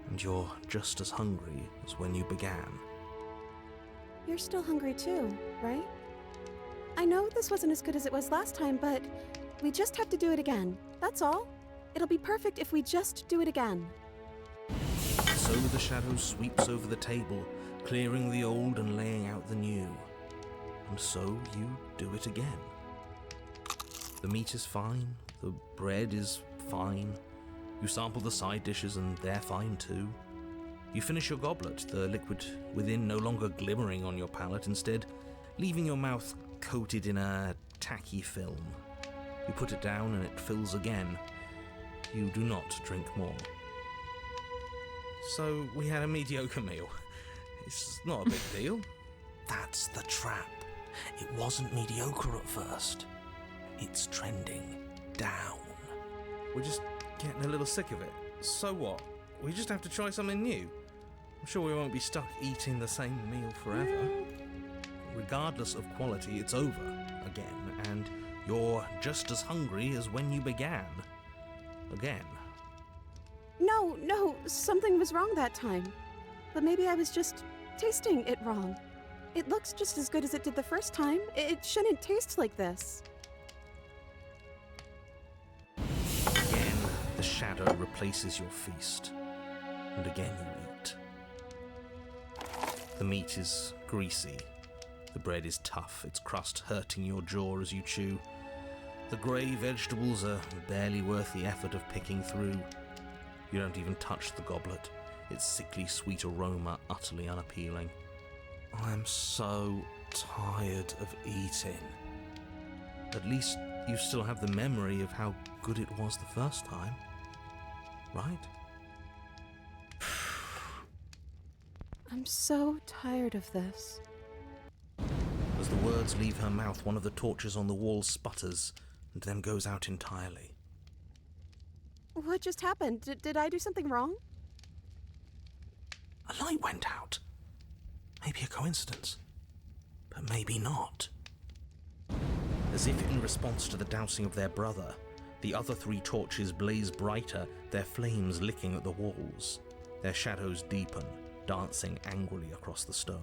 and you're just as hungry as when you began. You're still hungry too, right? I know this wasn't as good as it was last time, but we just have to do it again. That's all. It'll be perfect if we just do it again. So the shadow sweeps over the table, clearing the old and laying out the new. And so you do it again. The meat is fine, the bread is fine. You sample the side dishes and they're fine too. You finish your goblet, the liquid within no longer glimmering on your palate, instead leaving your mouth coated in a tacky film. You put it down and it fills again. You do not drink more. So we had a mediocre meal. It's not a big deal. That's the trap. It wasn't mediocre at first. It's trending down. We're just getting a little sick of it. So what? We just have to try something new. I'm sure we won't be stuck eating the same meal forever. Regardless of quality, it's over again, and you're just as hungry as when you began. Again. No, something was wrong that time. But maybe I was just tasting it wrong. It looks just as good as it did the first time. It shouldn't taste like this. Again, the shadow replaces your feast. And again you eat. The meat is greasy. The bread is tough, its crust hurting your jaw as you chew. The grey vegetables are barely worth the effort of picking through. You don't even touch the goblet, its sickly sweet aroma utterly unappealing. I'm so tired of eating. At least you still have the memory of how good it was the first time, right? I'm so tired of this. As the words leave her mouth, one of the torches on the wall sputters and then goes out entirely. What just happened? Did I do something wrong? A light went out. Maybe a coincidence, but maybe not. As if in response to the dousing of their brother, the other 3 torches blaze brighter, their flames licking at the walls. Their shadows deepen, dancing angrily across the stone.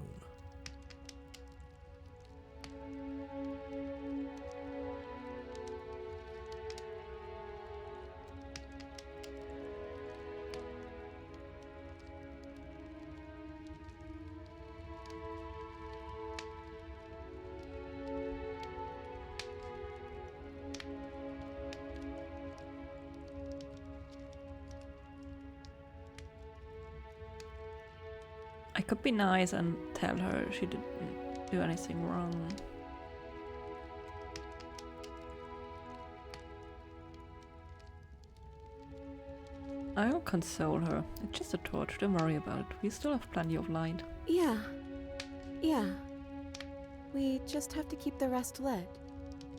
I could be nice and tell her she didn't do anything wrong. I'll console her. It's just a torch, don't worry about it. We still have plenty of light. Yeah. We just have to keep the rest lit,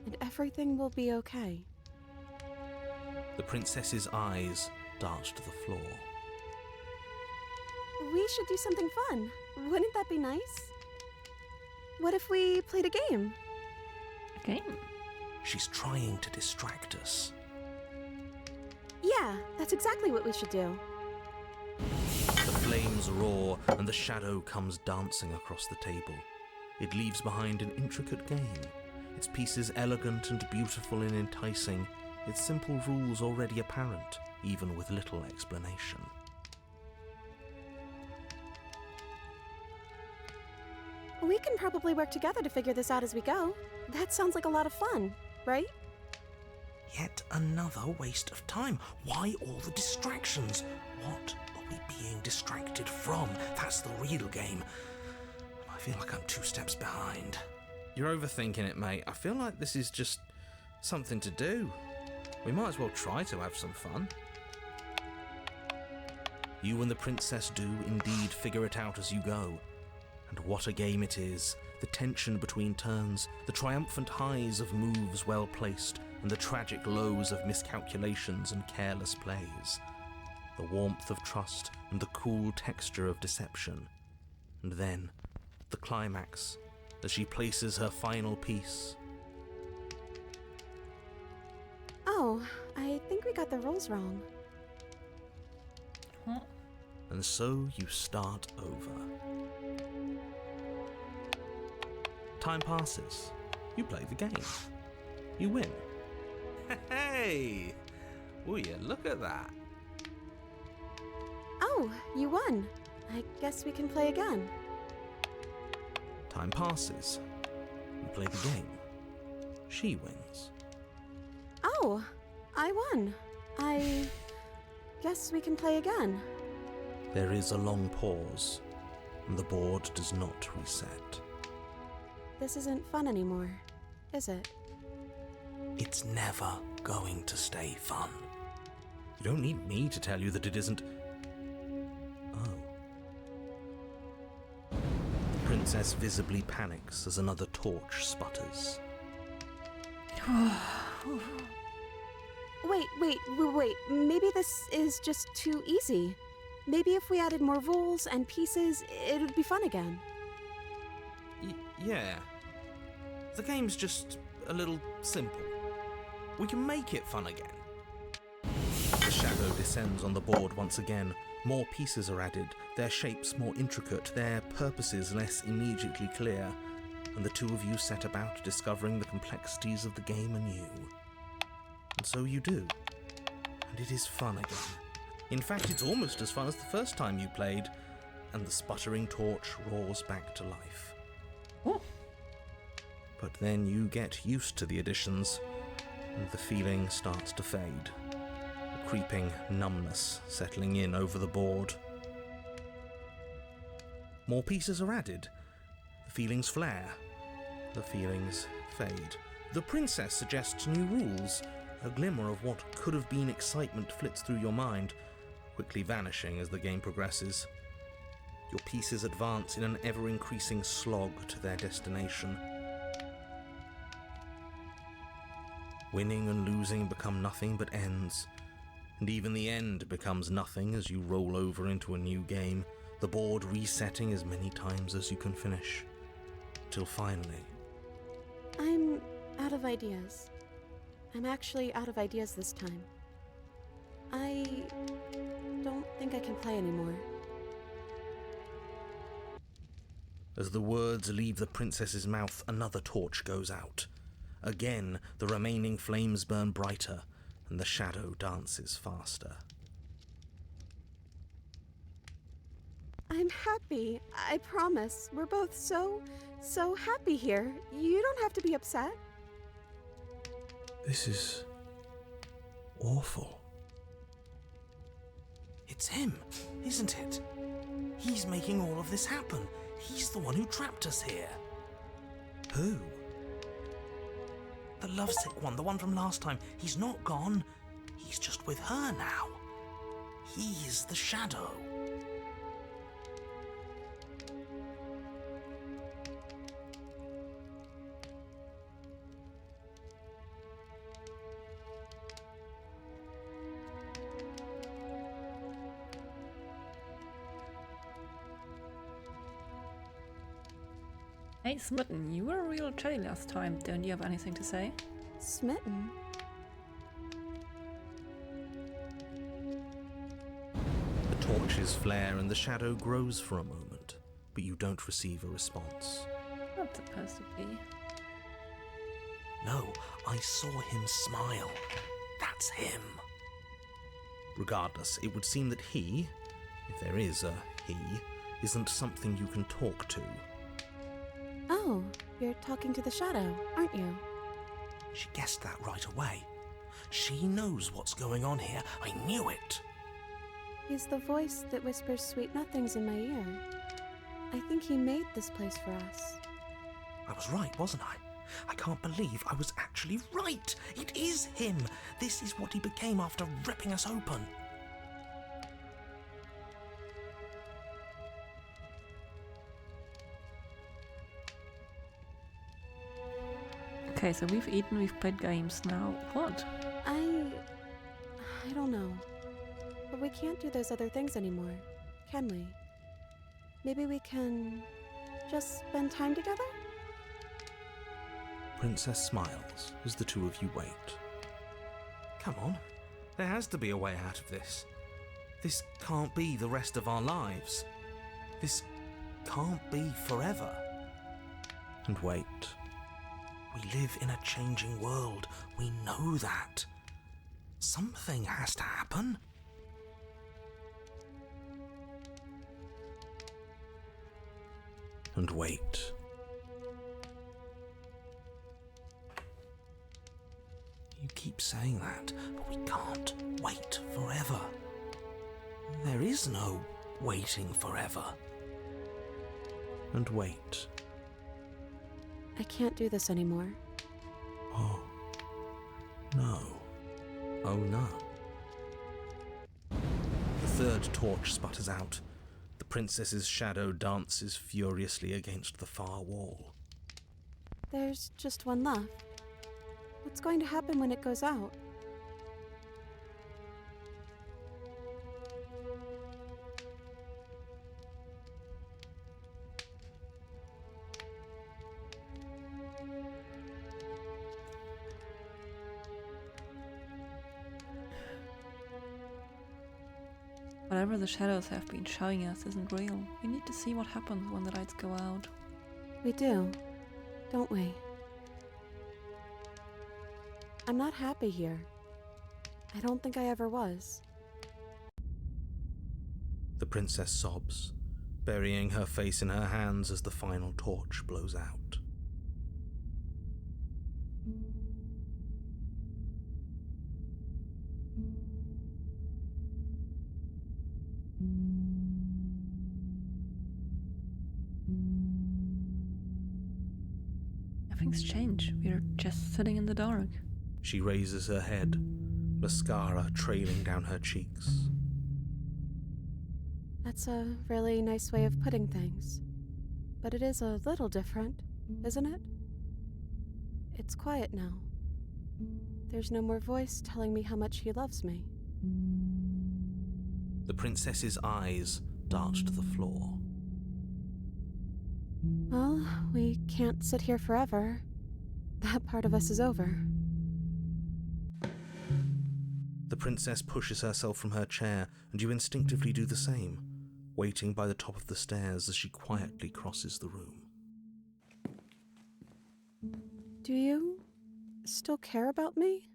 and everything will be okay. The princess's eyes dart to the floor. We should do something fun. Wouldn't that be nice? What if we played a game? A game? She's trying to distract us. Yeah, that's exactly what we should do. The flames roar and the shadow comes dancing across the table. It leaves behind an intricate game, its pieces elegant and beautiful and enticing, its simple rules already apparent, even with little explanation. We can probably work together to figure this out as we go. That sounds like a lot of fun, right? Yet another waste of time. Why all the distractions? What are we being distracted from? That's the real game. I feel like I'm 2 steps behind. You're overthinking it, mate. I feel like this is just something to do. We might as well try to have some fun. You and the princess do indeed figure it out as you go. And what a game it is. The tension between turns, the triumphant highs of moves well placed, and the tragic lows of miscalculations and careless plays. The warmth of trust and the cool texture of deception. And then, the climax, as she places her final piece. Oh, I think we got the rules wrong. Huh? And so you start over. Time passes. You play the game. You win. Hey! Will you look at that? Oh, you won. I guess we can play again. Time passes. You play the game. She wins. Oh, I won. I guess we can play again. There is a long pause, and the board does not reset. This isn't fun anymore, is it? It's never going to stay fun. You don't need me to tell you that it isn't. Oh. The princess visibly panics as another torch sputters. Wait. Maybe this is just too easy. Maybe if we added more rules and pieces, it would be fun again. Yeah. The game's just a little simple. We can make it fun again. The shadow descends on the board once again. More pieces are added, their shapes more intricate, their purposes less immediately clear, and the two of you set about discovering the complexities of the game anew. And so you do. And it is fun again. In fact, it's almost as fun as the first time you played, and the sputtering torch roars back to life. Oh. But then you get used to the additions, and the feeling starts to fade. A creeping numbness settling in over the board. More pieces are added. The feelings flare. The feelings fade. The princess suggests new rules. A glimmer of what could have been excitement flits through your mind, quickly vanishing as the game progresses. Your pieces advance in an ever-increasing slog to their destination. Winning and losing become nothing but ends, and even the end becomes nothing as you roll over into a new game, the board resetting as many times as you can finish, till finally... I'm out of ideas. I'm actually out of ideas this time. I don't think I can play anymore. As the words leave the princess's mouth, another torch goes out. Again, the remaining flames burn brighter, and the shadow dances faster. I'm happy. I promise. We're both so happy here. You don't have to be upset. This is... awful. It's him, isn't it? He's making all of this happen. He's the one who trapped us here. Who? The lovesick one, the one from last time. He's not gone. He's just with her now. He's the shadow. Hey, Smitten, you were real chatty last time. Don't you have anything to say? Smitten? The torches flare and the shadow grows for a moment, but you don't receive a response. Not supposed to be. No, I saw him smile. That's him. Regardless, it would seem that he, if there is a he, isn't something you can talk to. Oh, you're talking to the shadow, aren't you? She guessed that right away. She knows what's going on here. I knew it. He's the voice that whispers sweet nothings in my ear. I think he made this place for us. I was right, wasn't I? I can't believe I was actually right. It is him. This is what he became after ripping us open. Okay, so we've eaten, we've played games. Now, what? I don't know. But we can't do those other things anymore, can we? Maybe we can just spend time together? Princess smiles as the two of you wait. Come on. There has to be a way out of this. This can't be the rest of our lives. This can't be forever. And wait. We live in a changing world. We know that. Something has to happen. And wait. You keep saying that, but we can't wait forever. There is no waiting forever. And wait. I can't do this anymore. Oh. No. Oh no. The third torch sputters out. The princess's shadow dances furiously against the far wall. There's just one left. What's going to happen when it goes out? Whatever the shadows have been showing us isn't real. We need to see what happens when the lights go out. We do, don't we? I'm not happy here. I don't think I ever was. The princess sobs, burying her face in her hands as the final torch blows out. Nothing's changed. We're just sitting in the dark. She raises her head, mascara trailing down her cheeks. That's a really nice way of putting things. But it is a little different, isn't it? It's quiet now. There's no more voice telling me how much he loves me. The princess's eyes dart to the floor. Well, we can't sit here forever. That part of us is over. The princess pushes herself from her chair, and you instinctively do the same, waiting by the top of the stairs as she quietly crosses the room. Do you still care about me?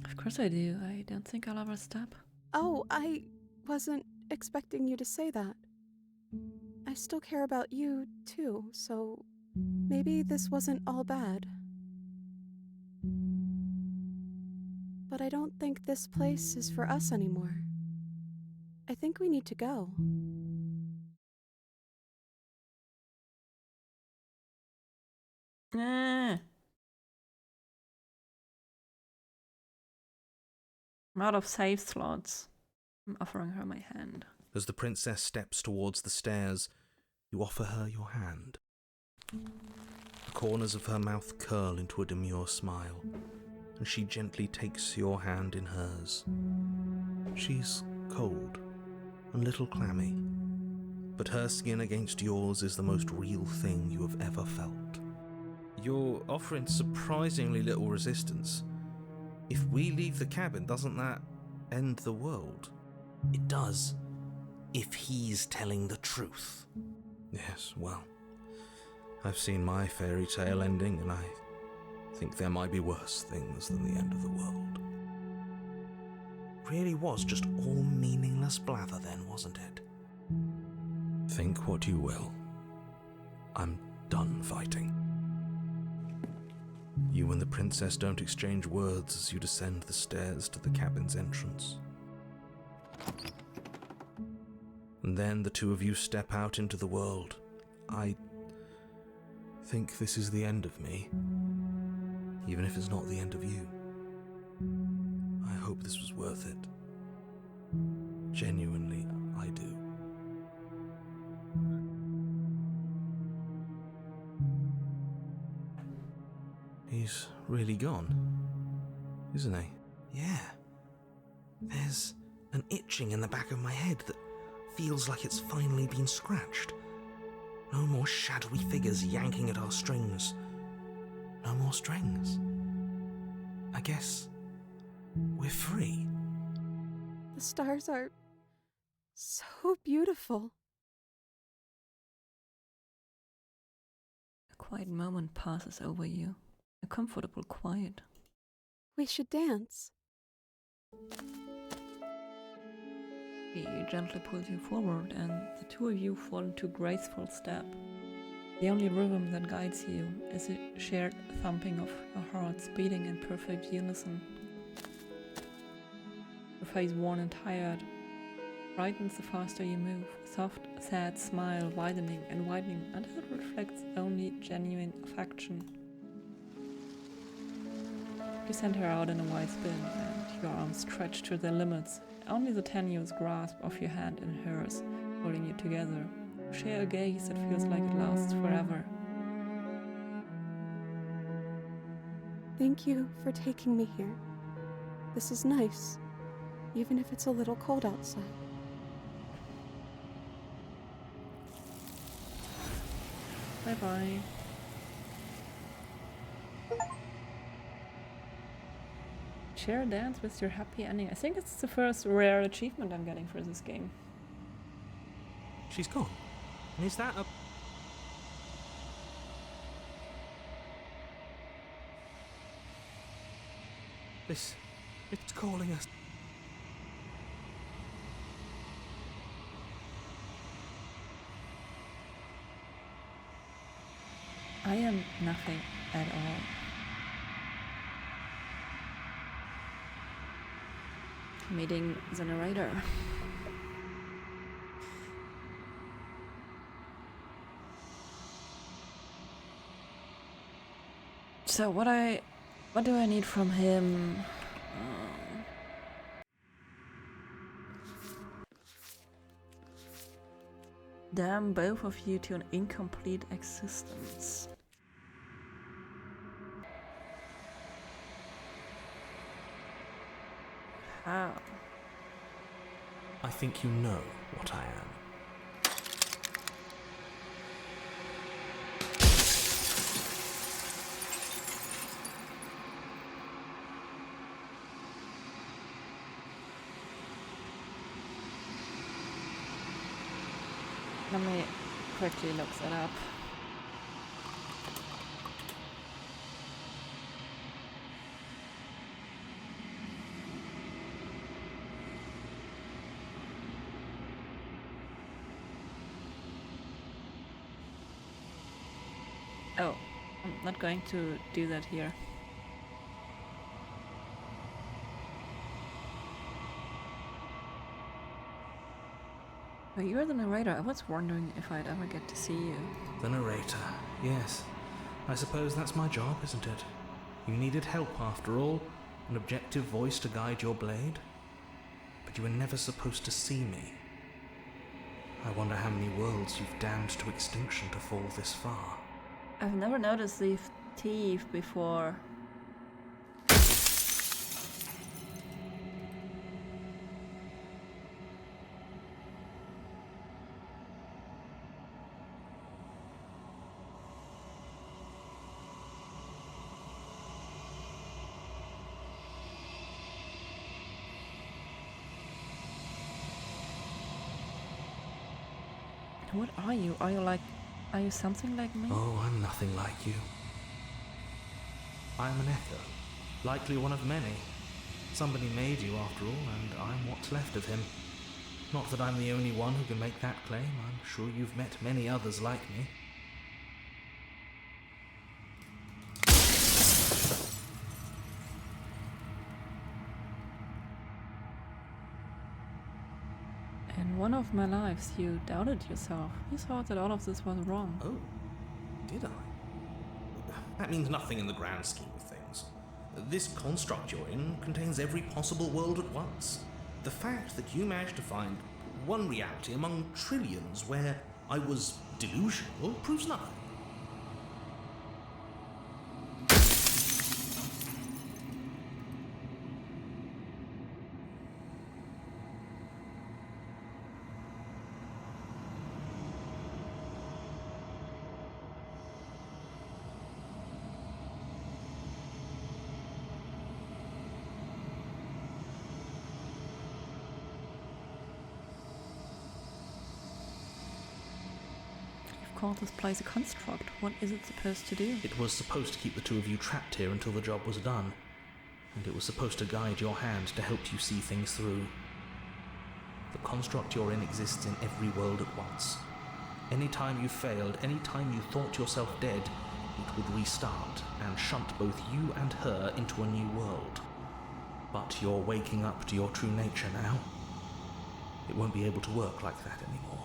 Of course I do. I don't think I'll ever stop. Oh, I wasn't expecting you to say that. I still care about you, too, so maybe this wasn't all bad. But I don't think this place is for us anymore. I think we need to go. I'm out of save slots. I'm offering her my hand. As the princess steps towards the stairs, you offer her your hand. The corners of her mouth curl into a demure smile, and she gently takes your hand in hers. She's cold and a little clammy, but her skin against yours is the most real thing you have ever felt. You're offering surprisingly little resistance. If we leave the cabin, doesn't that end the world? It does, if he's telling the truth. Yes, well, I've seen my fairy tale ending, and I think there might be worse things than the end of the world. Really was just all meaningless blather then, wasn't it? Think what you will. I'm done fighting. You and the princess don't exchange words as you descend the stairs to the cabin's entrance. And then the two of you step out into the world. I think this is the end of me, even if it's not the end of you. I hope this was worth it. Genuinely, I do. He's really gone, isn't he? Yeah. There's an itching in the back of my head that feels like it's finally been scratched. No more shadowy figures yanking at our strings. No more strings. I guess we're free. The stars are so beautiful. A quiet moment passes over you. A comfortable quiet. We should dance. He gently pulls you forward, and the two of you fall into a graceful step. The only rhythm that guides you is a shared thumping of your hearts beating in perfect unison. Your face worn and tired, brightens the faster you move, a soft, sad smile widening and widening until it reflects only genuine affection. You send her out in a wide spin, and your arms stretch to their limits. Only the tenuous grasp of your hand in hers, holding you together. You share a gaze that feels like it lasts forever. Thank you for taking me here. This is nice, even if it's a little cold outside. Bye-bye. Share a dance with your happy ending. I think it's the first rare achievement I'm getting for this game. She's gone. And is that a... It's calling us. I am nothing at all. Meeting the narrator. So what do I need from him? Damn both of you to an incomplete existence. How? I think you know what I am. Let me quickly look that up. Oh, I'm not going to do that here. Oh, you're the narrator. I was wondering if I'd ever get to see you. The narrator, yes. I suppose that's my job, isn't it? You needed help after all, an objective voice to guide your blade. But you were never supposed to see me. I wonder how many worlds you've damned to extinction to fall this far. I've never noticed these teeth before. What are you? Are you something like me? Oh, I'm nothing like you. I'm an echo, likely one of many. Somebody made you after all, and I'm what's left of him. Not that I'm the only one who can make that claim. I'm sure you've met many others like me. In one of my lives, you doubted yourself. You thought that all of this was wrong. Oh, did I? That means nothing in the grand scheme of things. This construct you're in contains every possible world at once. The fact that you managed to find one reality among trillions where I was delusional proves nothing. Called this place a construct. What is it supposed to do? It was supposed to keep the two of you trapped here until the job was done. And it was supposed to guide your hand to help you see things through. The construct you're in exists in every world at once. Any time you failed, any time you thought yourself dead, it would restart and shunt both you and her into a new world. But you're waking up to your true nature now. It won't be able to work like that anymore.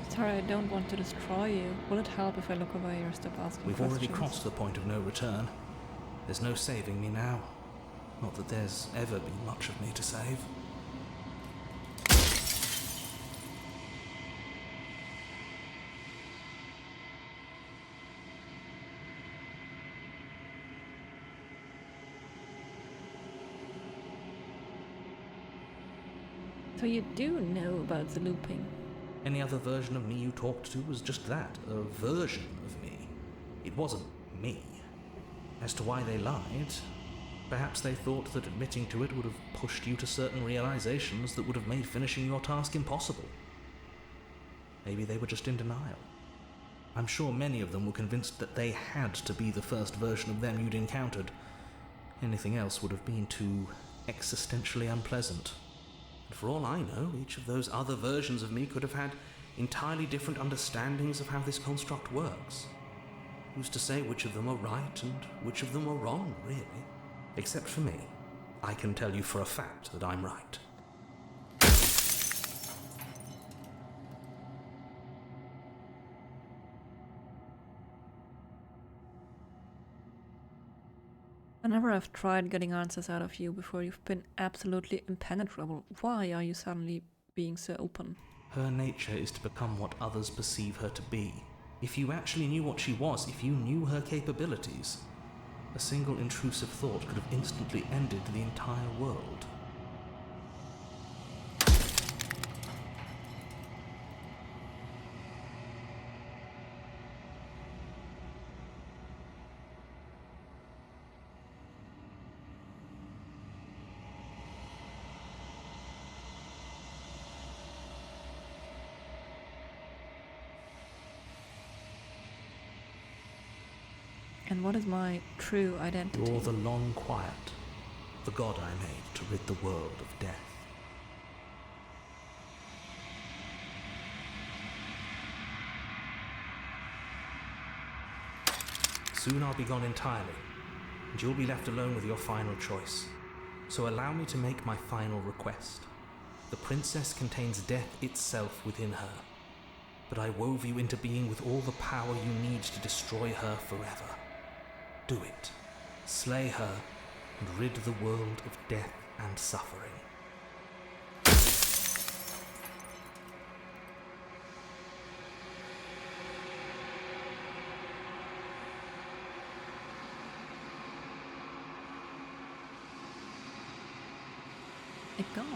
Sorry, I don't want to destroy you. Will it help if I look away or stop asking We've questions? already crossed the point of no return. There's no saving me now. Not that there's ever been much of me to save. So you do know about the looping? Any other version of me you talked to was just that, a version of me. It wasn't me. As to why they lied, perhaps they thought that admitting to it would have pushed you to certain realizations that would have made finishing your task impossible. Maybe they were just in denial. I'm sure many of them were convinced that they had to be the first version of them you'd encountered. Anything else would have been too existentially unpleasant. And for all I know, each of those other versions of me could have had entirely different understandings of how this construct works. Who's to say which of them are right and which of them are wrong, really? Except for me. I can tell you for a fact that I'm right. Whenever I've tried getting answers out of you before, you've been absolutely impenetrable. Why are you suddenly being so open? Her nature is to become what others perceive her to be. If you actually knew what she was, if you knew her capabilities, a single intrusive thought could have instantly ended the entire world. And what is my true identity? You're the long quiet, the god I made to rid the world of death. Soon I'll be gone entirely, and you'll be left alone with your final choice. So allow me to make my final request. The princess contains death itself within her, but I wove you into being with all the power you need to destroy her forever. Do it. Slay her, and rid the world of death and suffering. A god?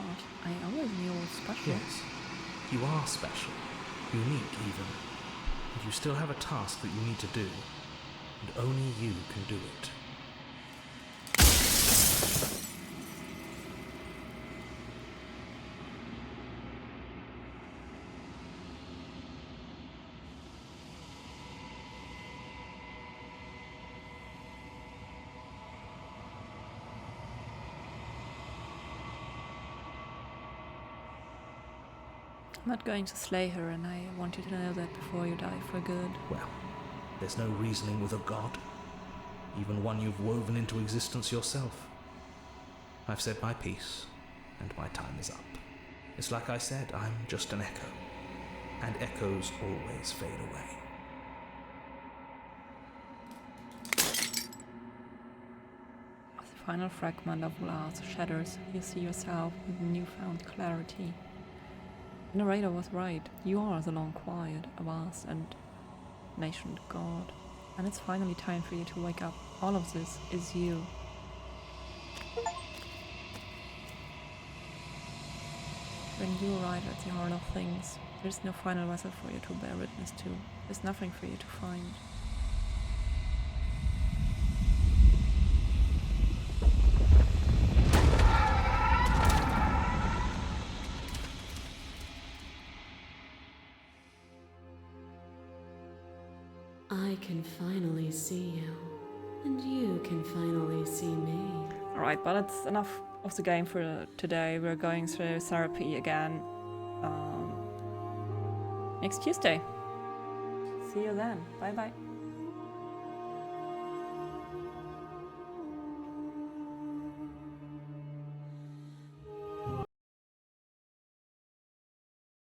I always knew I was special. Yes, you are special, unique even, and you still have a task that you need to do, and only you can do it. I'm not going to slay her, and I want you to know that before you die for good. Well, there's no reasoning with a god, even one you've woven into existence yourself. I've said my piece, and my time is up. It's like I said, I'm just an echo, and echoes always fade away. As the final fragment of glass shatters, you see yourself with newfound clarity. The narrator was right. You are the long quiet, a vast and nascent god. And it's finally time for you to wake up. All of this is you. When you arrive at the heart of things, there's no final vessel for you to bear witness to. There's nothing for you to find. I can finally see you, and you can finally see me. Alright, but that's enough of the game for today. We're going through therapy again. next Tuesday. See you then. Bye bye.